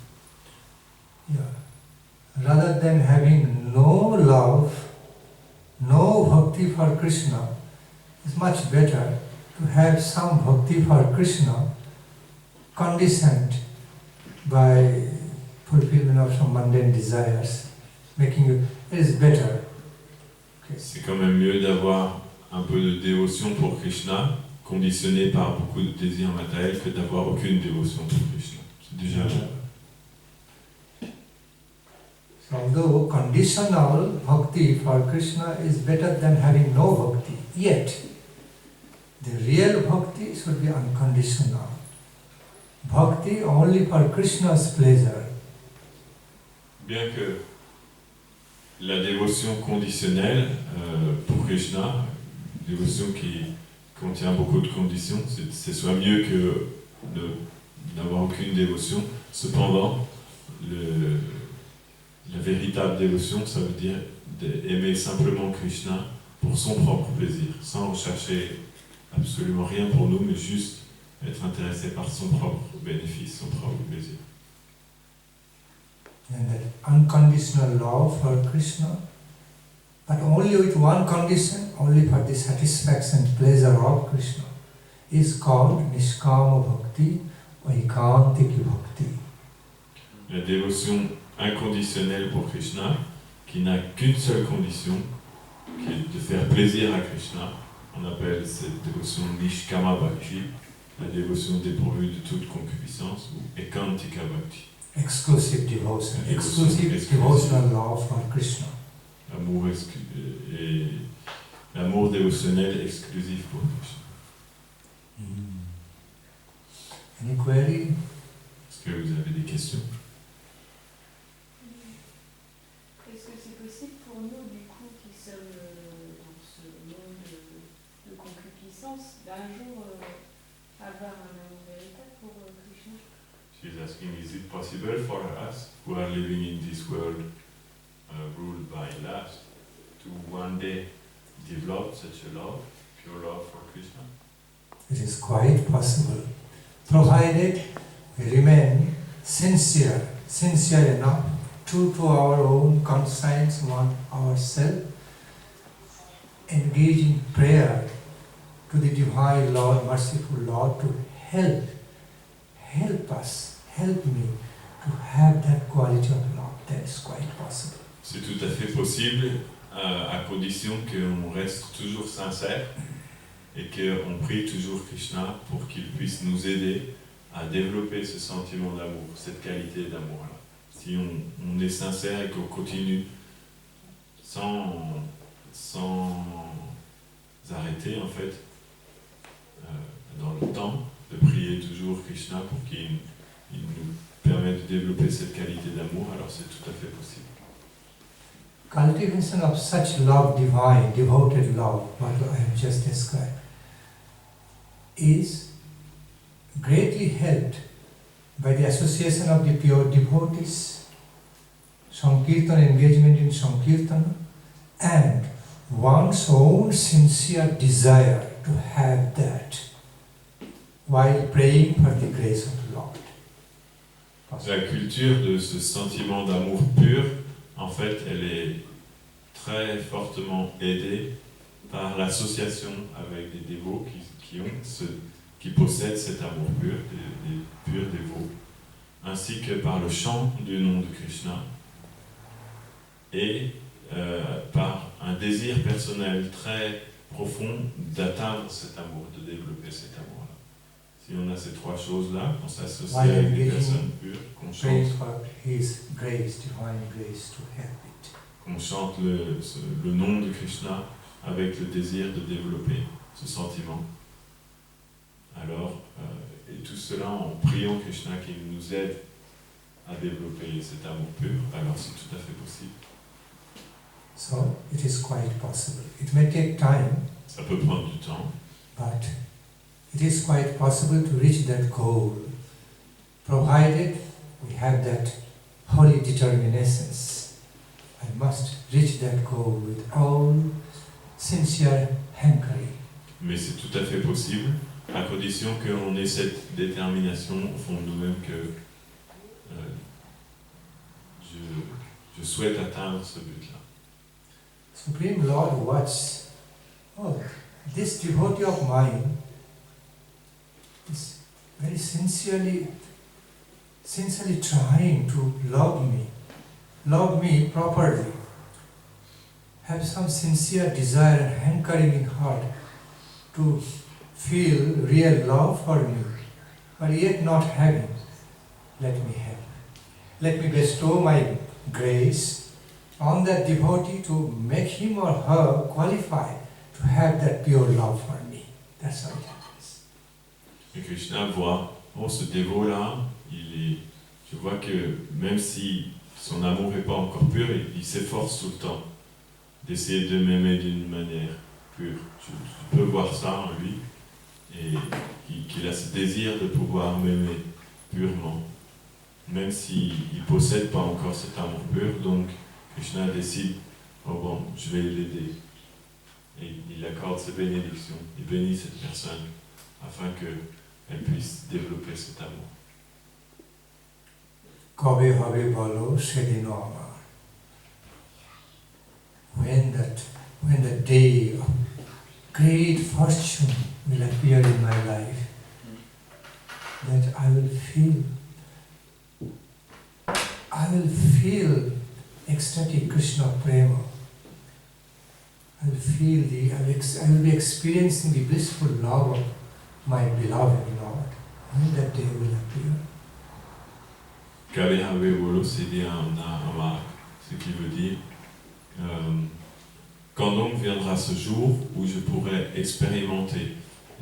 Yeah. Rather than having no love, no bhakti for Krishna, it's much better to have some bhakti for Krishna conditioned by fulfillment of some mundane desires, making it is better. Okay. C'est quand même mieux d'avoir un peu de dévotion pour Krishna, conditionné par beaucoup de désirs matériels, que d'avoir aucune dévotion pour Krishna. C'est déjà mieux. So although conditional bhakti for Krishna is better than having no bhakti, yet the real bhakti should be unconditional. Bhakti only for Krishna's pleasure. Bien que la dévotion conditionnelle pour Krishna, dévotion qui contient beaucoup de conditions, c'est soit mieux que d'avoir aucune dévotion. Cependant, la véritable dévotion, ça veut dire d'aimer simplement Krishna pour son propre plaisir, sans rechercher absolument rien pour nous, mais juste être intéressé par son propre bénéfice, son propre plaisir. And that unconditional love for Krishna, but only with one condition, only for the satisfaction and pleasure of Krishna, is called Nishkama Bhakti or Ekantiki Bhakti. La dévotion inconditionnelle pour Krishna, qui n'a qu'une seule condition, qui est de faire plaisir à Krishna. On appelle cette dévotion Nishkama Bhakti, la dévotion dépourvue de toute concupiscence, ou Ekantika Bhakti. Exclusive devotion, exclusive devotional love for Krishna. L'amour dévotionnel exclusif pour Krishna. Any query? Est-ce que vous avez des questions? Est-ce que c'est possible pour nous, du coup, qui sommes dans ce monde de concupiscence, d'un jour avoir un amour véritable pour Krishna? She's asking, is it possible for us who are living in this world ruled by lust to one day develop such a love, pure love for Krishna? It is quite possible, provided we remain sincere enough, true to our own conscience, one ourselves, engage in prayer to the Divine Lord, Merciful Lord, to help us, help me to have that quality of love. That is quite possible. C'est tout à fait possible, à condition qu'on reste toujours sincère et qu'on prie toujours Krishna pour qu'il puisse nous aider à développer ce sentiment d'amour, cette qualité d'amour-là. Si on est sincère et qu'on continue sans arrêter, en fait, dans le temps, de prier toujours Krishna pour qu'il nous permette de développer cette qualité d'amour, alors c'est tout à fait possible. Cultivation of such love, divine, devoted love, what I have just described, is greatly helped by the association of the pure devotees, Sankirtan, engagement in Sankirtan, and one's own sincere desire to have that while praying for the grace of the Lord. La culture de ce sentiment d'amour pur, en fait, elle est très fortement aidée par l'association avec des dévots qui possèdent cet amour pur, des purs dévots, ainsi que par le chant du nom de Krishna et par un désir personnel très profond d'atteindre cet amour, de développer cet amour-là. Si on a ces trois choses-là, qu'on s'associe avec des personnes pures, qu'on chante le nom de Krishna avec le désir de développer ce sentiment. Alors, et tout cela en priant Krishna qui nous aide à développer cet amour pur, alors c'est tout à fait possible. So, it is quite possible. It may take time. Ça peut prendre du temps. But it is quite possible to reach that goal, provided we have that holy determinations. I must reach that goal with all sincere hankering. Mais c'est tout à fait possible, à condition qu'on ait cette détermination au fond de nous-mêmes que je souhaite atteindre ce but-là. Supreme Lord watches. Oh, this devotee of mine is very sincerely trying to love me properly, have some sincere desire and hankering in heart to feel real love for me, but yet not having. Let me help. Let me bestow my grace on that devotee to make him or her qualified to have that pure love for me. That's how it happens. Et Krishna voit, oh ce dévot-là, je vois que même si son amour n'est pas encore pur, il s'efforce tout le temps d'essayer de m'aimer d'une manière pure. Tu peux voir ça en lui, et qu'il a ce désir de pouvoir m'aimer purement, même s'il ne possède pas encore cet amour pur. Donc Krishna décide, oh bon, je vais l'aider. Et il accorde ses bénédictions, il bénit cette personne afin qu'elle puisse développer cet amour. Kabe habe balo sedino amar. When the day of great fortune will appear in my life, that I will feel I will feel ecstatic Krishna prema. I will be experiencing the blissful love of my beloved Lord. When that day will appear. Kabehave Volo Siddhyamna Amar, ce qui veut dire quand donc viendra ce jour où je pourrai expérimenter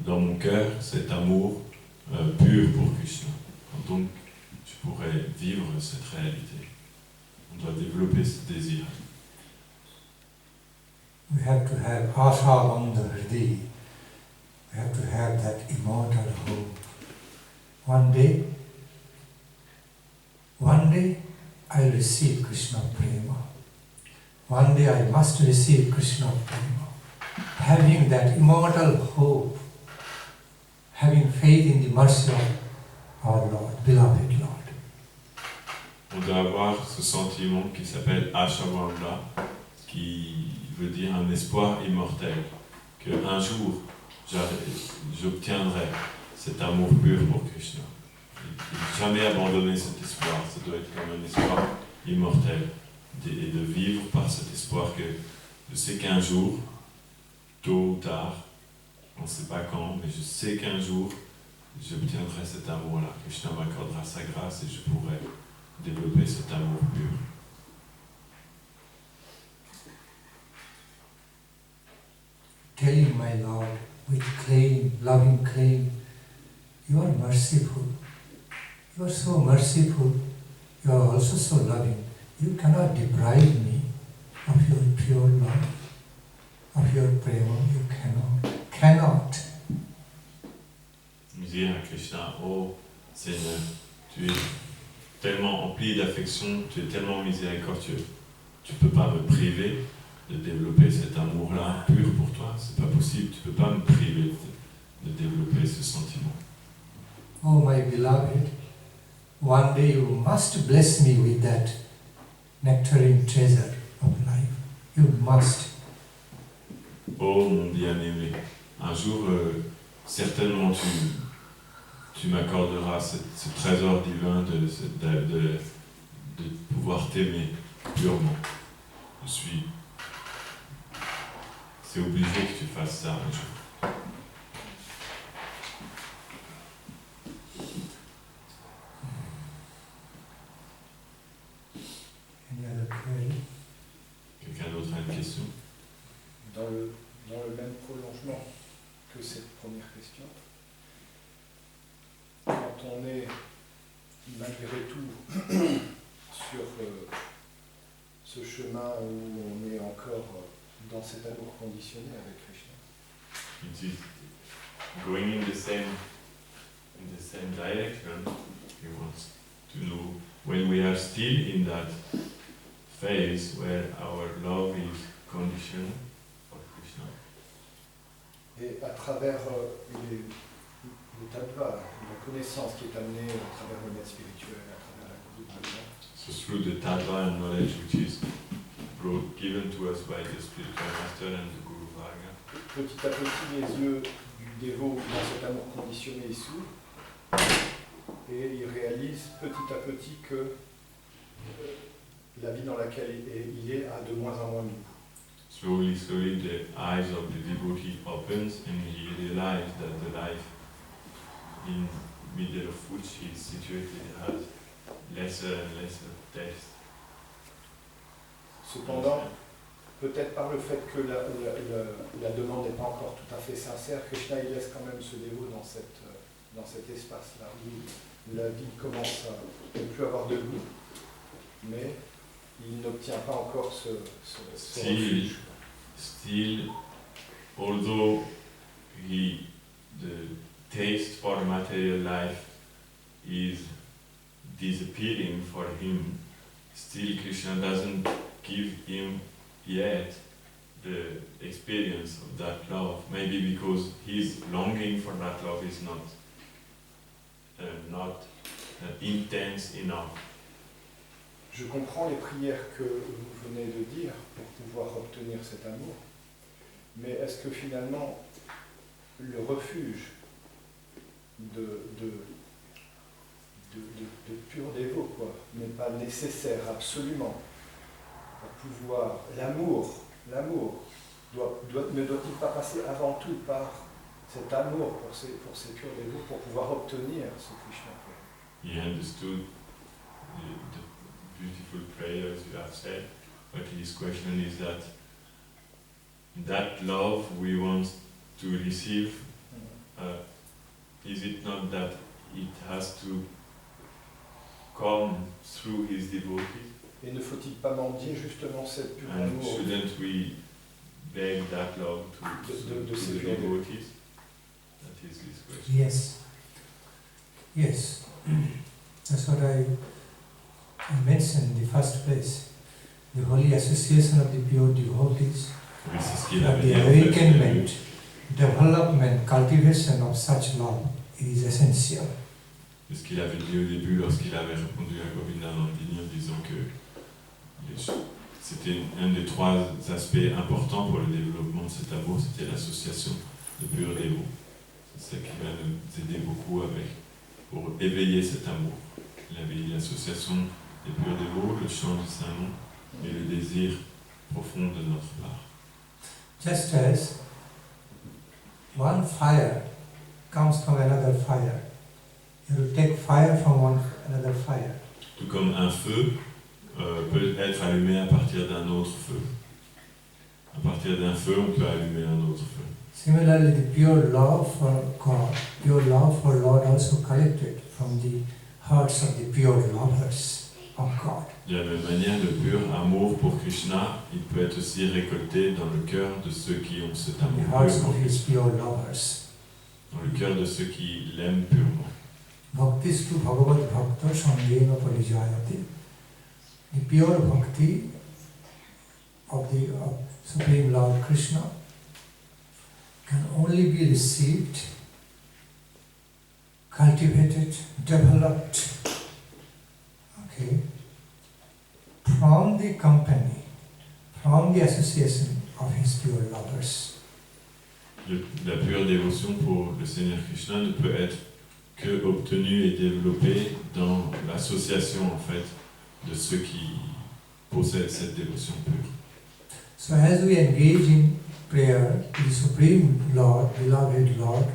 dans mon cœur cet amour pur pour Krishna. Quand donc je pourrai vivre cette réalité. On doit développer ce désir. We have to have Asha Bandha Hriday. We have to have that immortal hope. One day, I'll receive Krishna Prema. One day I must receive Krishna Prema. Having that immortal hope, having faith in the mercy of our Lord, beloved Lord. On doit avoir ce sentiment qui s'appelle Ashavanda, qui veut dire un espoir immortel, qu'un jour j'obtiendrai cet amour pur pour Krishna. Et jamais abandonner cet espoir, ça doit être comme un espoir immortel, et de vivre par cet espoir que je sais qu'un jour, tôt ou tard, on ne sait pas quand, mais je sais qu'un jour, j'obtiendrai cet amour-là. Krishna m'accordera sa grâce et je pourrai développer cet amour pur. Telling my Lord with claim, loving claim, you are merciful. You are so merciful. You are also so loving. You cannot deprive me of your pure love, of your prema. You cannot. Dire à Krishna, oh Seigneur, tu es tellement empli d'affection, tu es tellement miséricordieux. Tu ne peux pas me priver de développer cet amour-là pur pour toi. C'est pas possible, tu ne peux pas me priver de développer ce sentiment. Oh my beloved, one day you must bless me with that nectarine treasure of life. You must. Oh mon bien-aimé, un jour, certainement tu m'accorderas ce trésor divin de pouvoir t'aimer purement. C'est obligé que tu fasses ça un jour. Any other query? Quelqu'un d'autre a une question? Dans le même prolongement que cette première question, quand on est malgré tout sur ce chemin où on est encore dans cet amour conditionné avec Krishna, It is going in the same direction. He wants to know when we are still in that phase where our love is conditional for Krishna. et à travers les tattvas, la connaissance qui est amenée à travers le maître spirituel, à travers la Guru Bhagavad, So through the tattva and knowledge which is given to us by the spiritual master and the Guru Varga, petit à petit les yeux du dévot dans cet amour conditionné ils s'ouvrent et il réalise petit à petit que la vie dans laquelle il est a de moins en moins de goût. slowly, the eyes of the devotee opens and he realizes that the life in middle of which he is situated has lesser and lesser taste. Cependant, peut-être par le fait que la demande n'est pas encore tout à fait sincère, Krishna il laisse quand même ce dévot dans cet espace-là où la vie commence à ne plus avoir de goût, mais il n'obtient pas encore ce refuge. Still, although the taste for material life is disappearing for him, still Krishna doesn't give him yet the experience of that love. Maybe because his longing for that love is not intense enough. Je comprends les prières que vous venez de dire pour pouvoir obtenir cet amour, mais est-ce que finalement le refuge de pur dévot, quoi, n'est pas nécessaire, absolument, pour pouvoir... L'amour ne doit-il pas passer avant tout par cet amour pour ces purs dévots, pour pouvoir obtenir ce Krishna prem? He understood the beautiful prayers you have said, but his question is that love we want to receive, is it not that it has to come through his devotees? Et ne faut-il pas mendier justement cette pure And amour shouldn't we beg that love to de the ces purs dévots? devotees? That is his question. Yes. That's what I mentioned in the first place. The holy association of the pure devotees, Oui, c'est ce qu'il and avait the dit en fait. awakenment, development, cultivation of such love is essential. C'est ce qu'il avait dit au début lorsqu'il avait répondu à Govinda Nandini en disant que c'était un des 3 aspects importants pour le développement de cet amour, c'était l'association de purs dévots. C'est ça qui va nous aider beaucoup pour éveiller cet amour. Il avait dit l'association des purs dévots, le chant du Saint-Nom et le désir profond de notre part. Just as one fire comes from another fire, you will take fire from another fire. Tout comme un feu peut être allumé à partir d'un autre feu. À partir d'un feu, on peut allumer un autre feu. Similarly, the pure love for God, pure love for Lord also collected from the hearts of the pure lovers of God. De la même manière, le pur amour pour Krishna, il peut être aussi récolté dans le cœur de ceux qui ont cet The amour hearts pur, of His pure lovers. dans le cœur de ceux qui l'aiment purement. Bhaktistu bhagavad bhakta sangena parijayate. The pure bhakti of the Supreme Lord Krishna can only be received, cultivated, developed, from the company, from the association of His pure lovers. La pure dévotion pour le Seigneur Krishna ne peut être que obtenue et développée dans l'association en fait de ceux qui possèdent cette dévotion pure. So as we engage in prayer to the Supreme Lord, beloved Lord,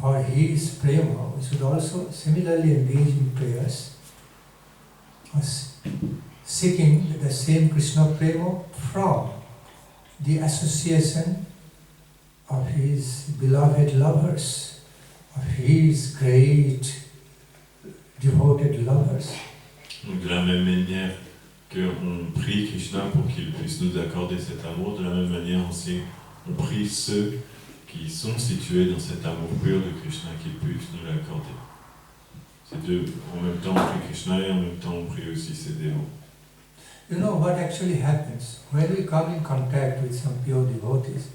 for His prema, we should also similarly engage in prayers, seeking the same Krishna prema from the association of His beloved lovers, of His great devoted lovers. Donc de la même manière qu'on prie Krishna pour qu'il puisse nous accorder cet amour, de la même manière aussi on prie ceux qui sont situés dans cet amour pur de Krishna qu'ils puissent nous l'accorder. C'est deux, en même temps on prie Krishna et en même temps on prie aussi ses dévots. You know what actually happens when we come in contact with some pure devotees?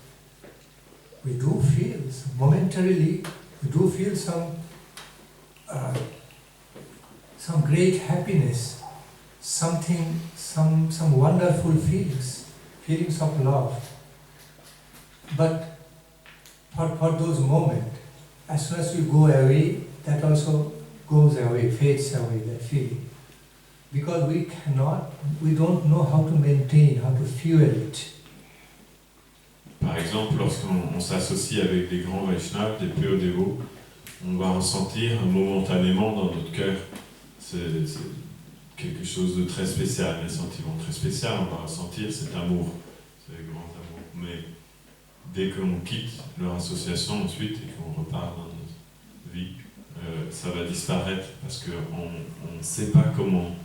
We do feel, momentarily, we do feel some great happiness, some wonderful feelings of love. But for those moments, as soon as we go away, that also goes away, fades away, that feeling. Because we don't know how to maintain, how to fuel it. Par exemple, lorsqu'on s'associe avec des grands Vaishnavas, des purs dévots, on va ressentir momentanément dans notre cœur c'est quelque chose de très spécial, un sentiment très spécial, on va ressentir cet amour, ce grand amour. Mais dès qu'on quitte leur association ensuite et qu'on repart dans notre vie, ça va disparaître parce qu'on ne sait pas comment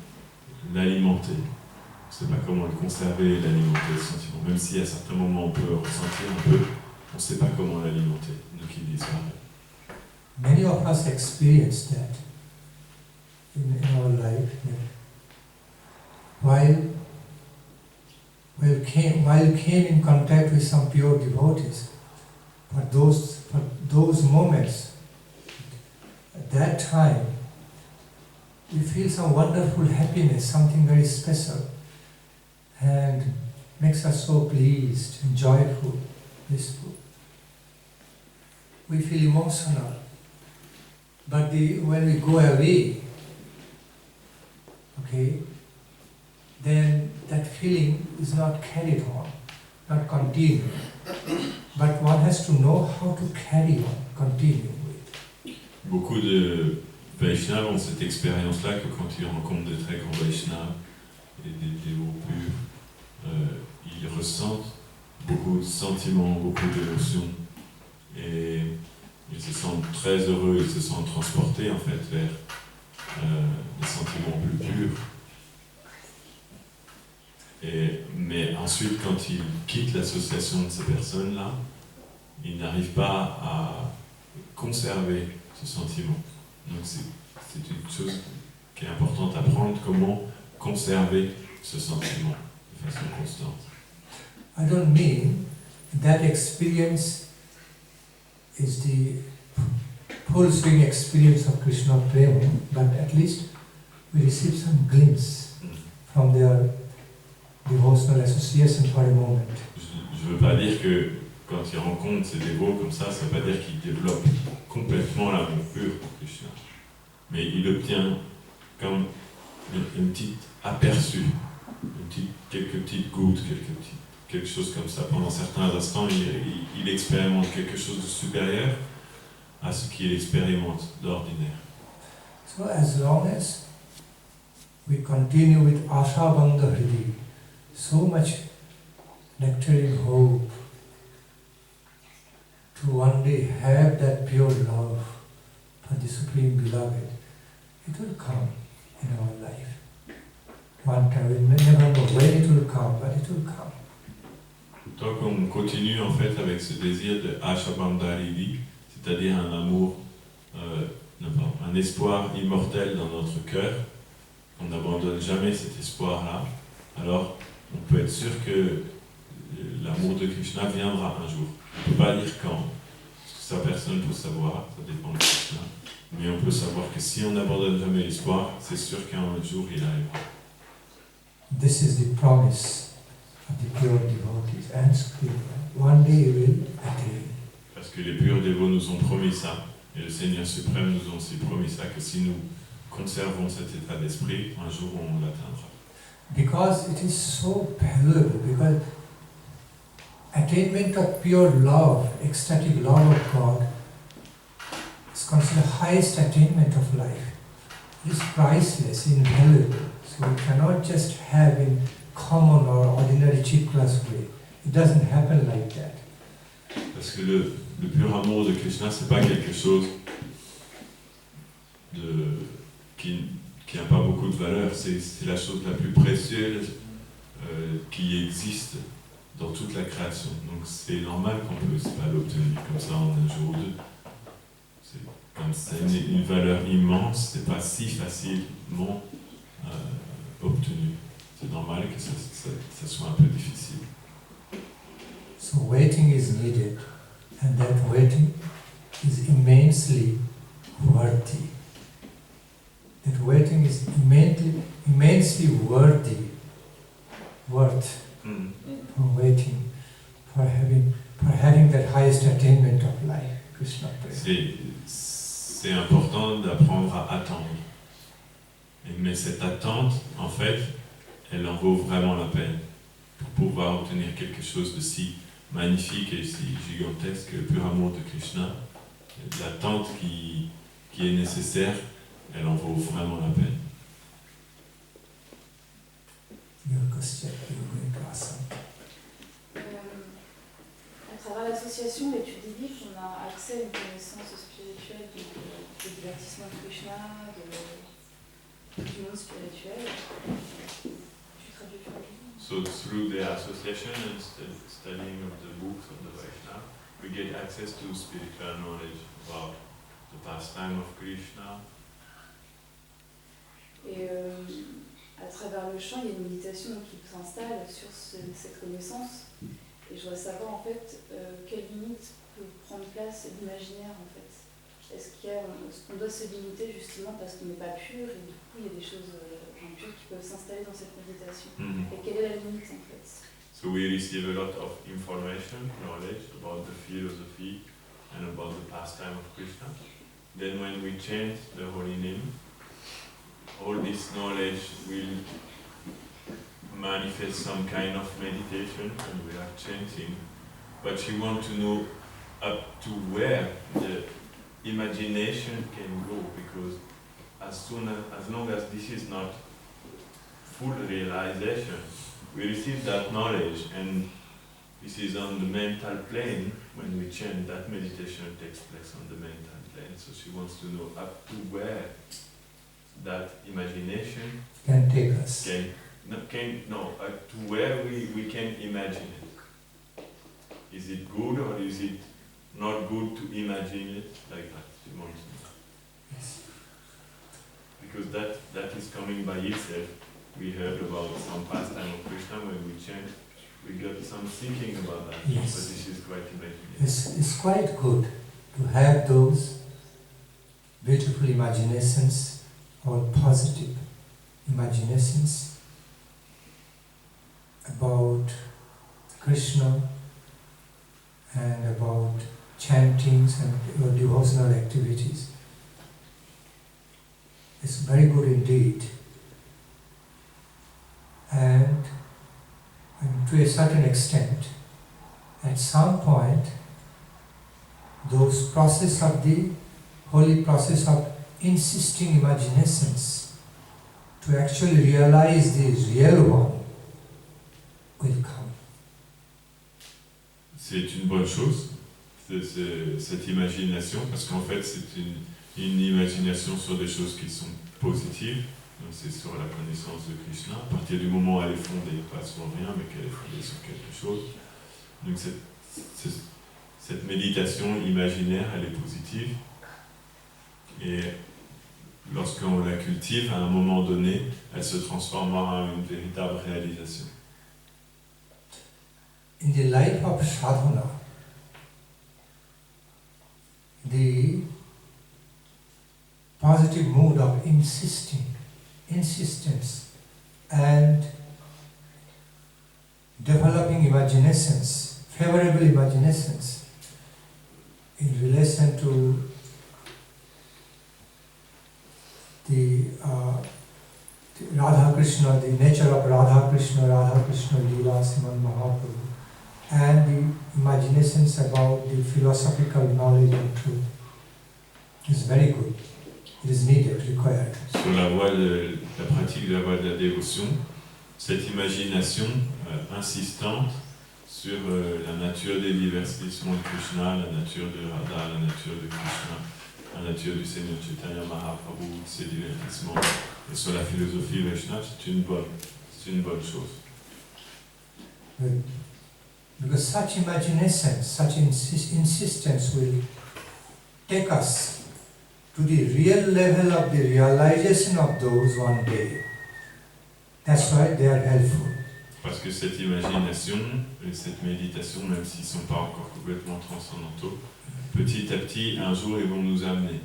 l'alimenter. On ne sait pas comment le conserver et l'alimenter, ce sentiment. Même si à certains moments on peut ressentir un peu, on ne sait pas comment l'alimenter, donc il disparaît. Many of us experience that in our life. While you came in contact with some pure devotees, for those moments, at that time, we feel some wonderful happiness, something very special, and makes us so pleased and joyful, blissful. We feel emotional. But when we go away, okay, then that feeling is not carried on, not continued. But one has to know how to carry on, continue with. Beaucoup de Vaishnavas ont cette expérience-là que quand ils rencontrent des très grands Vaishnavas et des dévots purs, ils ressentent beaucoup de sentiments, beaucoup d'émotions et ils se sentent très heureux, ils se sentent transportés en fait vers des sentiments plus purs. Mais ensuite, quand ils quittent l'association de ces personnes-là, ils n'arrivent pas à conserver ce sentiment. Donc c'est une chose qui est importante à prendre, comment conserver ce sentiment de façon constante. I don't mean that experience is the full swing experience of Krishna Prema, but at least we receive some glimpse from their devotional association for a moment. Je ne veux pas dire que quand ils rencontrent ces dévots comme ça ne veut pas dire qu'ils développent complètement l'amour pur pour Krishna. Mais il obtient comme une petite aperçu, quelques petites gouttes, quelque chose comme ça. Pendant certains instants, il expérimente quelque chose de supérieur à ce qu'il expérimente d'ordinaire. So as long as we continue with Ashabandha Hridi, so much nectaring hope to one day have that pure love for the Supreme Beloved, it will come in our life. One time, we may never know when it will come, but it will come. Tant qu'on continue en fait avec ce désir de Ashabandha Hridi, c'est-à-dire un amour, un espoir immortel dans notre cœur, on n'abandonne jamais cet espoir-là, alors on peut être sûr que l'amour de Krishna viendra un jour. On ne peut pas dire quand, parce que ça personne ne peut savoir, ça dépend de Krishna, mais on peut savoir que si on n'abandonne jamais l'espoir, c'est sûr qu'un jour il arrivera. This is the promise of the pure devotees and Supreme. One day we will attain. Parce que les purs dévots nous ont promis ça, et le Seigneur suprême nous a aussi promis ça, que si nous conservons cet état d'esprit, un jour on l'atteindra. Because it is so valuable, because attainment of pure love, ecstatic love of God, is considered the highest attainment of life. It is priceless, invaluable. So we cannot just have in common or ordinary cheap class way. It doesn't happen like that. Parce que le pur amour de Krishna, c'est pas quelque chose qui n'a pas beaucoup de valeur, c'est la chose la plus précieuse qui existe dans toute la création. Donc c'est normal qu'on ne puisse pas l'obtenir comme ça en un jour ou deux. C'est une valeur immense, c'est pas si facilement obtenu. C'est normal que ça soit un peu difficile. So waiting is needed, and that waiting is immensely worthy. That waiting is immensely worthy, worth for waiting, for having that highest attainment of life, Krishna Prema. C'est important d'apprendre à attendre. Mais cette attente, en fait, elle en vaut vraiment la peine pour pouvoir obtenir quelque chose de si magnifique et si gigantesque que le pur amour de Krishna. L'attente qui est nécessaire, elle en vaut vraiment la peine. Your question, you're going to ask something. À travers l'association L'étude divine, on a accès à une connaissance spirituelle du divertissement de Krishna, du monde spirituel. Tu traduis pour lui? So through the association and studying of the books of the Vaishnava, we get access to spiritual knowledge about the pastime of Krishna. Et à travers le chant, il y a une méditation qui s'installe sur cette connaissance. Et je voudrais savoir en fait quelle limite peut prendre place l'imaginaire en fait. Est-ce qu'on doit se limiter justement parce qu'on n'est pas pur et du coup il y a des choses impures qui peuvent s'installer dans cette méditation. Et quelle est la limite en fait? So we receive a lot of information, knowledge about the philosophy and about the pastime of Krishna. then when we chant the holy name, all this knowledge will manifest some kind of meditation when we are chanting. But she wants to know up to where the imagination can go, because as long as this is not full realization, we receive that knowledge, and this is on the mental plane. When we chant, that meditation takes place on the mental plane. So she wants to know up to where that imagination can take us. up to where we can imagine it. Is it good or is it not good to imagine it like that? She wants to know. Yes. Because that is coming by itself. We heard about some pastime of Krishna when we chant. We got some thinking about that, Yes. but this is quite imagination. It's quite good to have those beautiful imaginations or positive imaginations about Krishna and about chantings and your devotional activities. It's very good indeed. And to a certain extent, at some point, those process of the holy process of insisting imaginations to actually realize the real one will come. C'est une bonne chose, cette imagination, parce qu'en fait c'est une imagination sur des choses qui sont positives. Donc c'est sur la connaissance de Krishna. À partir du moment où elle est fondée, pas sur rien, mais qu'elle est fondée sur quelque chose. Donc cette méditation imaginaire, elle est positive. Et lorsqu'on la cultive, à un moment donné, elle se transformera en une véritable réalisation. In the life of sadhana, the positive mood of insistence and developing imaginations, favorable imaginations in relation to the Radha Krishna, the nature of Radha Krishna Leela, Sriman Mahaprabhu, and the imaginations about the philosophical knowledge and truth is very good. It is needed, required. Sur la pratique de la voie de la dévotion, cette imagination insistante sur la nature des divertissements de Krishna, la nature de Radha, la nature de Krishna, la nature du Seigneur Chaitanya Mahaprabhu, ses divertissements, et sur la philosophie Vaishnava, c'est une bonne chose. Because such imaginations, such insistence will take us to the real level of the realization of those one day. That's why they are helpful. Parce que cette imagination et cette méditation, même s'ils ne sont pas encore complètement transcendantaux, petit à petit, un jour, ils vont nous amener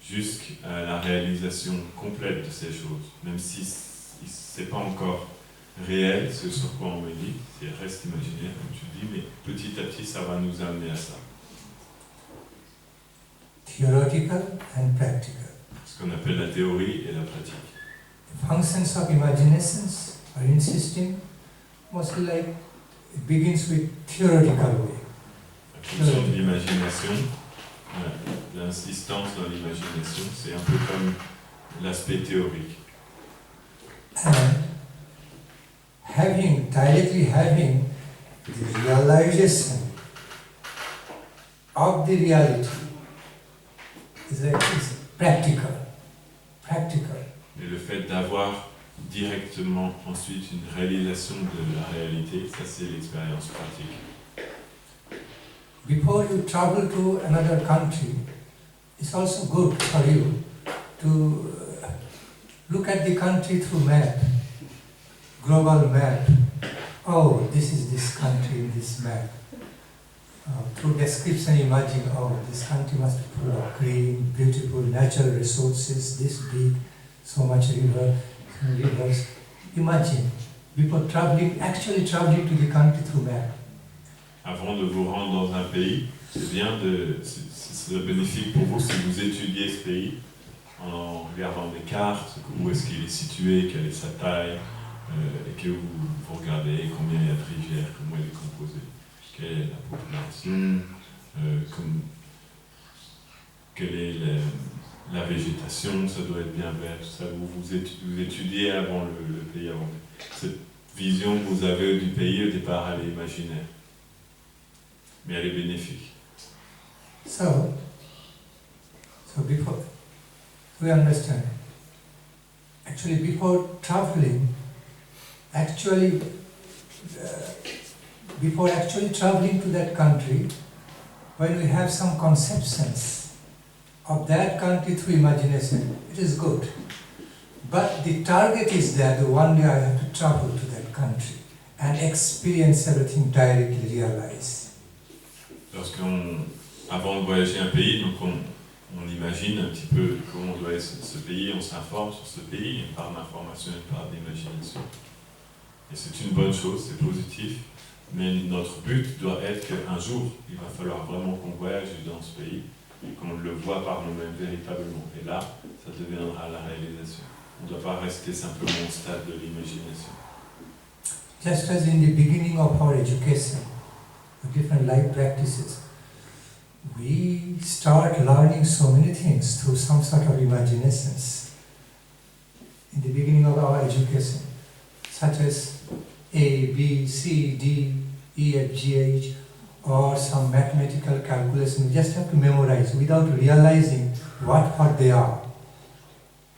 jusqu'à la réalisation complète de ces choses. Même si ce n'est pas encore réel, ce sur quoi on médite, c'est reste imaginaire, comme tu dis, mais petit à petit, ça va nous amener à ça. Theoretical and practical. Ce qu'on appelle la théorie et la pratique. The functions of imaginations are insisting, mostly like it begins with theoretical way. La fonction de l'imagination, l'insistance dans l'imagination, c'est un peu comme l'aspect théorique. And directly having the realization of the reality is practical. Et le fait d'avoir directement ensuite une réalisation de la réalité, ça c'est l'expérience pratique. Before you travel to another country, it's also good for you to look at the country through map, global map. Oh, this is this country in this map. Through description, imagine, oh, this country must be full of green, beautiful natural resources, this big, so much rivers. Imagine, before actually traveling to the country through map. Avant de vous rendre dans un pays, c'est bien c'est bénéfique pour vous si vous étudiez ce pays en regardant des cartes, où est-ce qu'il est situé, quelle est sa taille, et que vous regardez combien il y a de rivières, comment il est composé, quelle est la population, quelle est la végétation, ça doit être bien vert, tout ça. Vous étudiez avant le pays. Avant. Cette vision que vous avez du pays, au départ, elle est imaginaire. Mais elle est bénéfique. So before we understand, actually before traveling to that country, when we have some conceptions of that country through imagination, it is good. But the target is that one day I have to travel to that country and experience everything directly, realize. Avant de voyager un pays, donc on imagine un petit peu comment doit être ce pays, on s'informe sur ce pays, une part d'information et une part d'imagination. Et c'est une bonne chose, c'est positif, mais notre but doit être qu'un jour, il va falloir vraiment qu'on voyage dans ce pays et qu'on le voit par nous-mêmes véritablement. Et là, ça deviendra la réalisation. On ne doit pas rester simplement au stade de l'imagination. Just as in the beginning of our education, the different life practices, we start learning so many things through some sort of imaginations. In the beginning of our education, such as A, B, C, D, E, F, G, H, or some mathematical calculation. We just have to memorize without realizing what they are.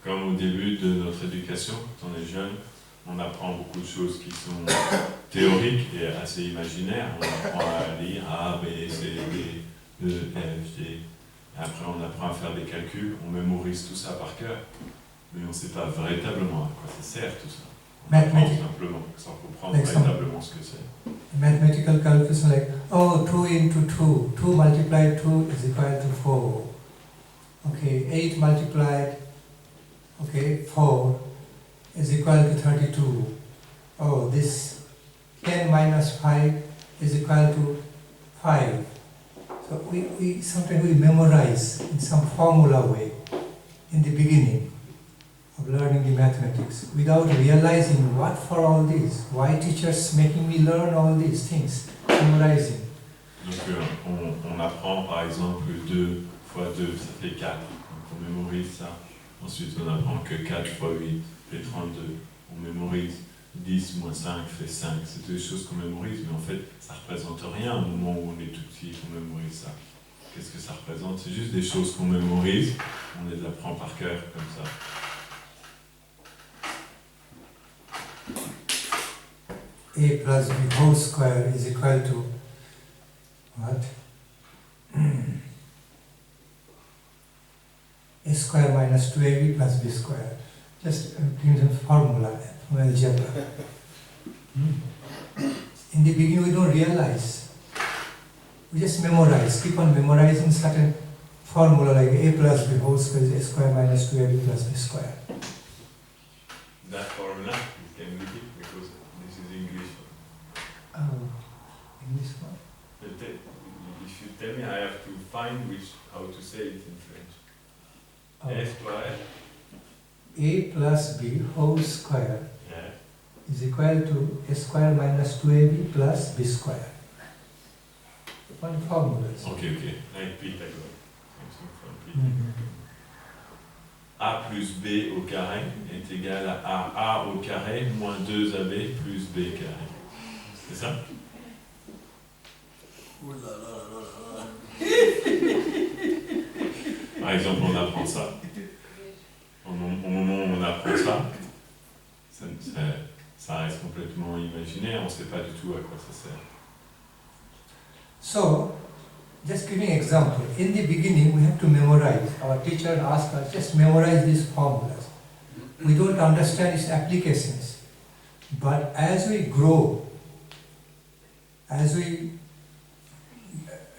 Comme au début de notre éducation, quand on est jeune, on apprend beaucoup de choses qui sont théoriques et assez imaginaires. On apprend à lire A, B, C, D, E, F, G. Après, on apprend à faire des calculs, on mémorise tout ça par cœur. Mais on ne sait pas véritablement à quoi ça sert tout ça. On apprend simplement, sans comprendre véritablement ce que c'est. Mathematical calculation like, 2 into 2, 2 multiplied 2 is equal to 4. Okay, 8 multiplied, 4 is equal to 32. Oh, this 10 minus 5 is equal to 5. So we sometimes we memorize in some formula way in the beginning of learning the mathematics without realizing what for all this, why teachers making me learn all these things, memorizing. Donc on apprend par exemple 2 fois 2, ça fait 4. Donc on mémorise ça. Ensuite on apprend que 4 fois 8 fait 32. On mémorise 10 moins 5 fait 5. C'est des choses qu'on mémorise, mais en fait ça ne représente rien au moment où on est tout petit et qu'on mémorise ça. Qu'est-ce que ça représente? C'est juste des choses qu'on mémorise, on les apprend par cœur comme ça. A plus B whole square is equal to what? A square minus 2ab plus b square. Just give them formula from algebra. In the beginning we don't realize. We just memorize, keep on memorizing certain formula like a plus b whole square is a square minus 2ab plus b square. That formula, you can read it because this is English. English one? If you tell me, I have to find how to say it in French. A square. A plus b whole square is equal to a square minus 2ab plus b square. One formula. Okay. Like Pythagore. Something from Pythagore. A plus B au carré est égal à A au carré moins 2AB plus B carré. C'est ça? Par exemple, on apprend ça. Au moment où on apprend ça reste complètement imaginaire, on ne sait pas du tout à quoi ça sert. So, just giving an example. In the beginning, we have to memorize. Our teacher asked us, just memorize these formulas. We don't understand its applications. But as we grow, as we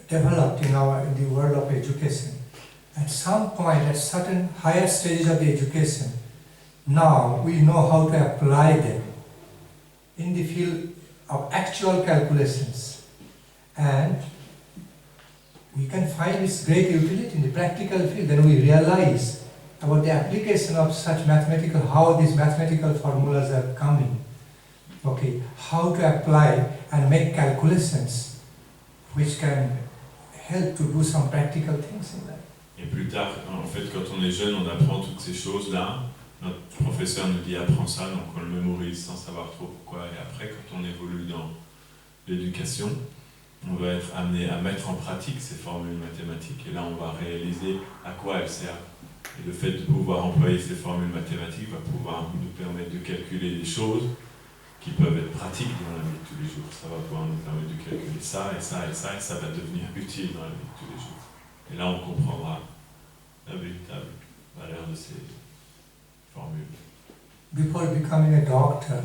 develop in the world of education, at some point, at certain higher stages of the education, now we know how to apply them in the field of actual calculations. And we can find its great utility in the practical field, then we realize about the application of such mathematical, how these mathematical formulas are coming. Okay, how to apply and make calculations which can help to do some practical things in life. Et plus tard, en fait, quand on est jeune, on apprend toutes ces choses-là. Notre professeur nous dit apprends ça, donc on le mémorise sans savoir trop pourquoi. Et après, quand on évolue dans l'éducation, on va être amené à mettre en pratique ces formules mathématiques. Et là, on va réaliser à quoi elles servent. Et le fait de pouvoir employer ces formules mathématiques va pouvoir nous permettre de calculer des choses qui peuvent être pratiques dans la vie de tous les jours. Ça va pouvoir nous permettre de calculer ça et ça et ça, et ça va devenir utile dans la vie de tous les jours. Et là, on comprendra la véritable valeur de ces formules. Before becoming a doctor,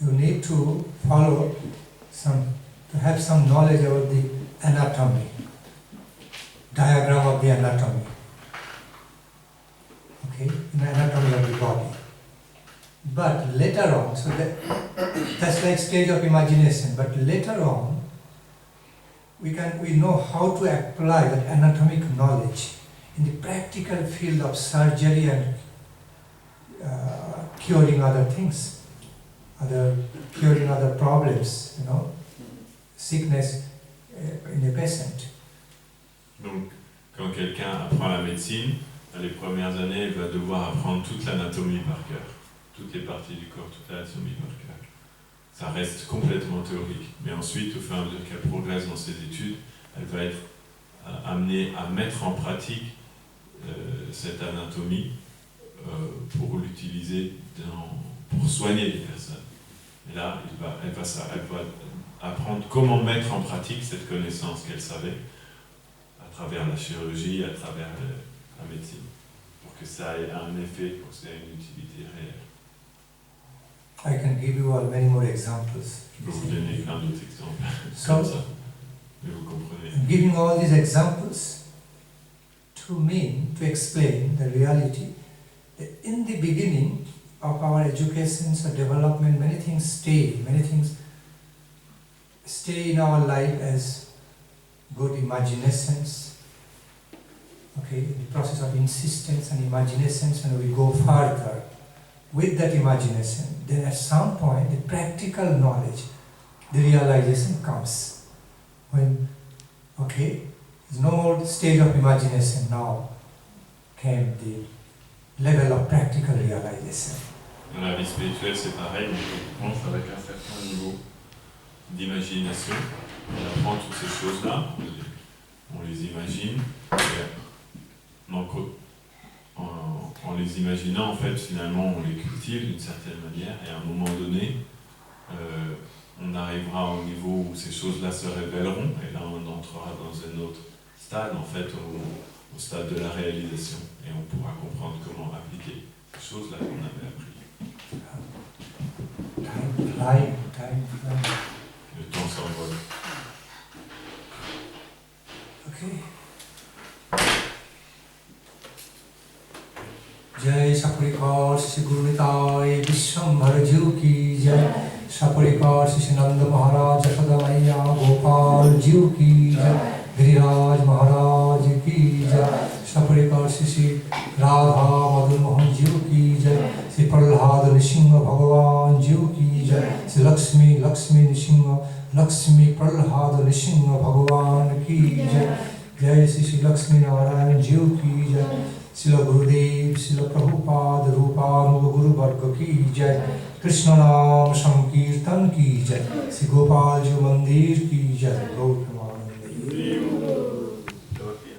you need to have some knowledge about the anatomy, diagram of the anatomy. Okay, the anatomy of the body. But later on, so that's like stage of imagination. But later on, we know how to apply that anatomic knowledge in the practical field of surgery and curing other things, curing other problems, sickness in a patient. Donc, quand quelqu'un apprend la médecine, dans les premières années, il va devoir apprendre toute l'anatomie par cœur, toutes les parties du corps, toute l'anatomie par cœur. Ça reste complètement théorique, mais ensuite, au fur et à mesure qu'elle progresse dans ses études, elle va être amenée à mettre en pratique cette anatomie pour l'utiliser pour soigner les personnes. Et là, elle va apprendre comment mettre en pratique cette connaissance qu'elle savait à travers la chirurgie, à travers la médecine, pour que ça ait un effet, pour que ça ait une utilité réelle. I can give you many more examples. Je peux vous donner plein d'autres exemples So, comme ça, mais vous comprenez. Giving all these examples to explain the reality that in the beginning of our educations or development, many things stay in our life as good imaginations. Okay, the process of insistence and imaginations, and we go further with that imagination. Then at some point, the practical knowledge, the realization comes. When, okay, there's no more stage of imagination, now came the level of practical realization. Dans la vie spirituelle, c'est pareil, on commence avec un certain niveau d'imagination. On apprend toutes ces choses-là, on les imagine, et en les imaginant, en fait, finalement, on les cultive d'une certaine manière, et à un moment donné, on arrivera au niveau où ces choses-là se révéleront, et là, on entrera dans un autre stade, en fait, au stade de la réalisation, et on pourra comprendre comment appliquer ces choses-là qu'on avait apprises. Time. Le temps s'envole. Okay. जय सपरिकार श्री गुरुनिताय विश्वम्भर जीव की जय सपरिकार श्री नंद महाराज यशोदा मैया गोपाल जीव की जय गिरिराज महाराज की जय सपरिकार श्री राधा मदन मोहन जीव की जय श्री प्रहलाद नृसिंह भगवान जीव की जय श्री लक्ष्मी नृसिंह लक्ष्मी प्रहलाद नृसिंह भगवान की जय जय श्री लक्ष्मी नारायण जीव की जय श्रील गुरुदेव श्रील प्रभुपाद रूपानुग गुरु वर्ग की जय कृष्ण नाम संकीर्तन की जय श्री गोपाल जी मंदिर की जय।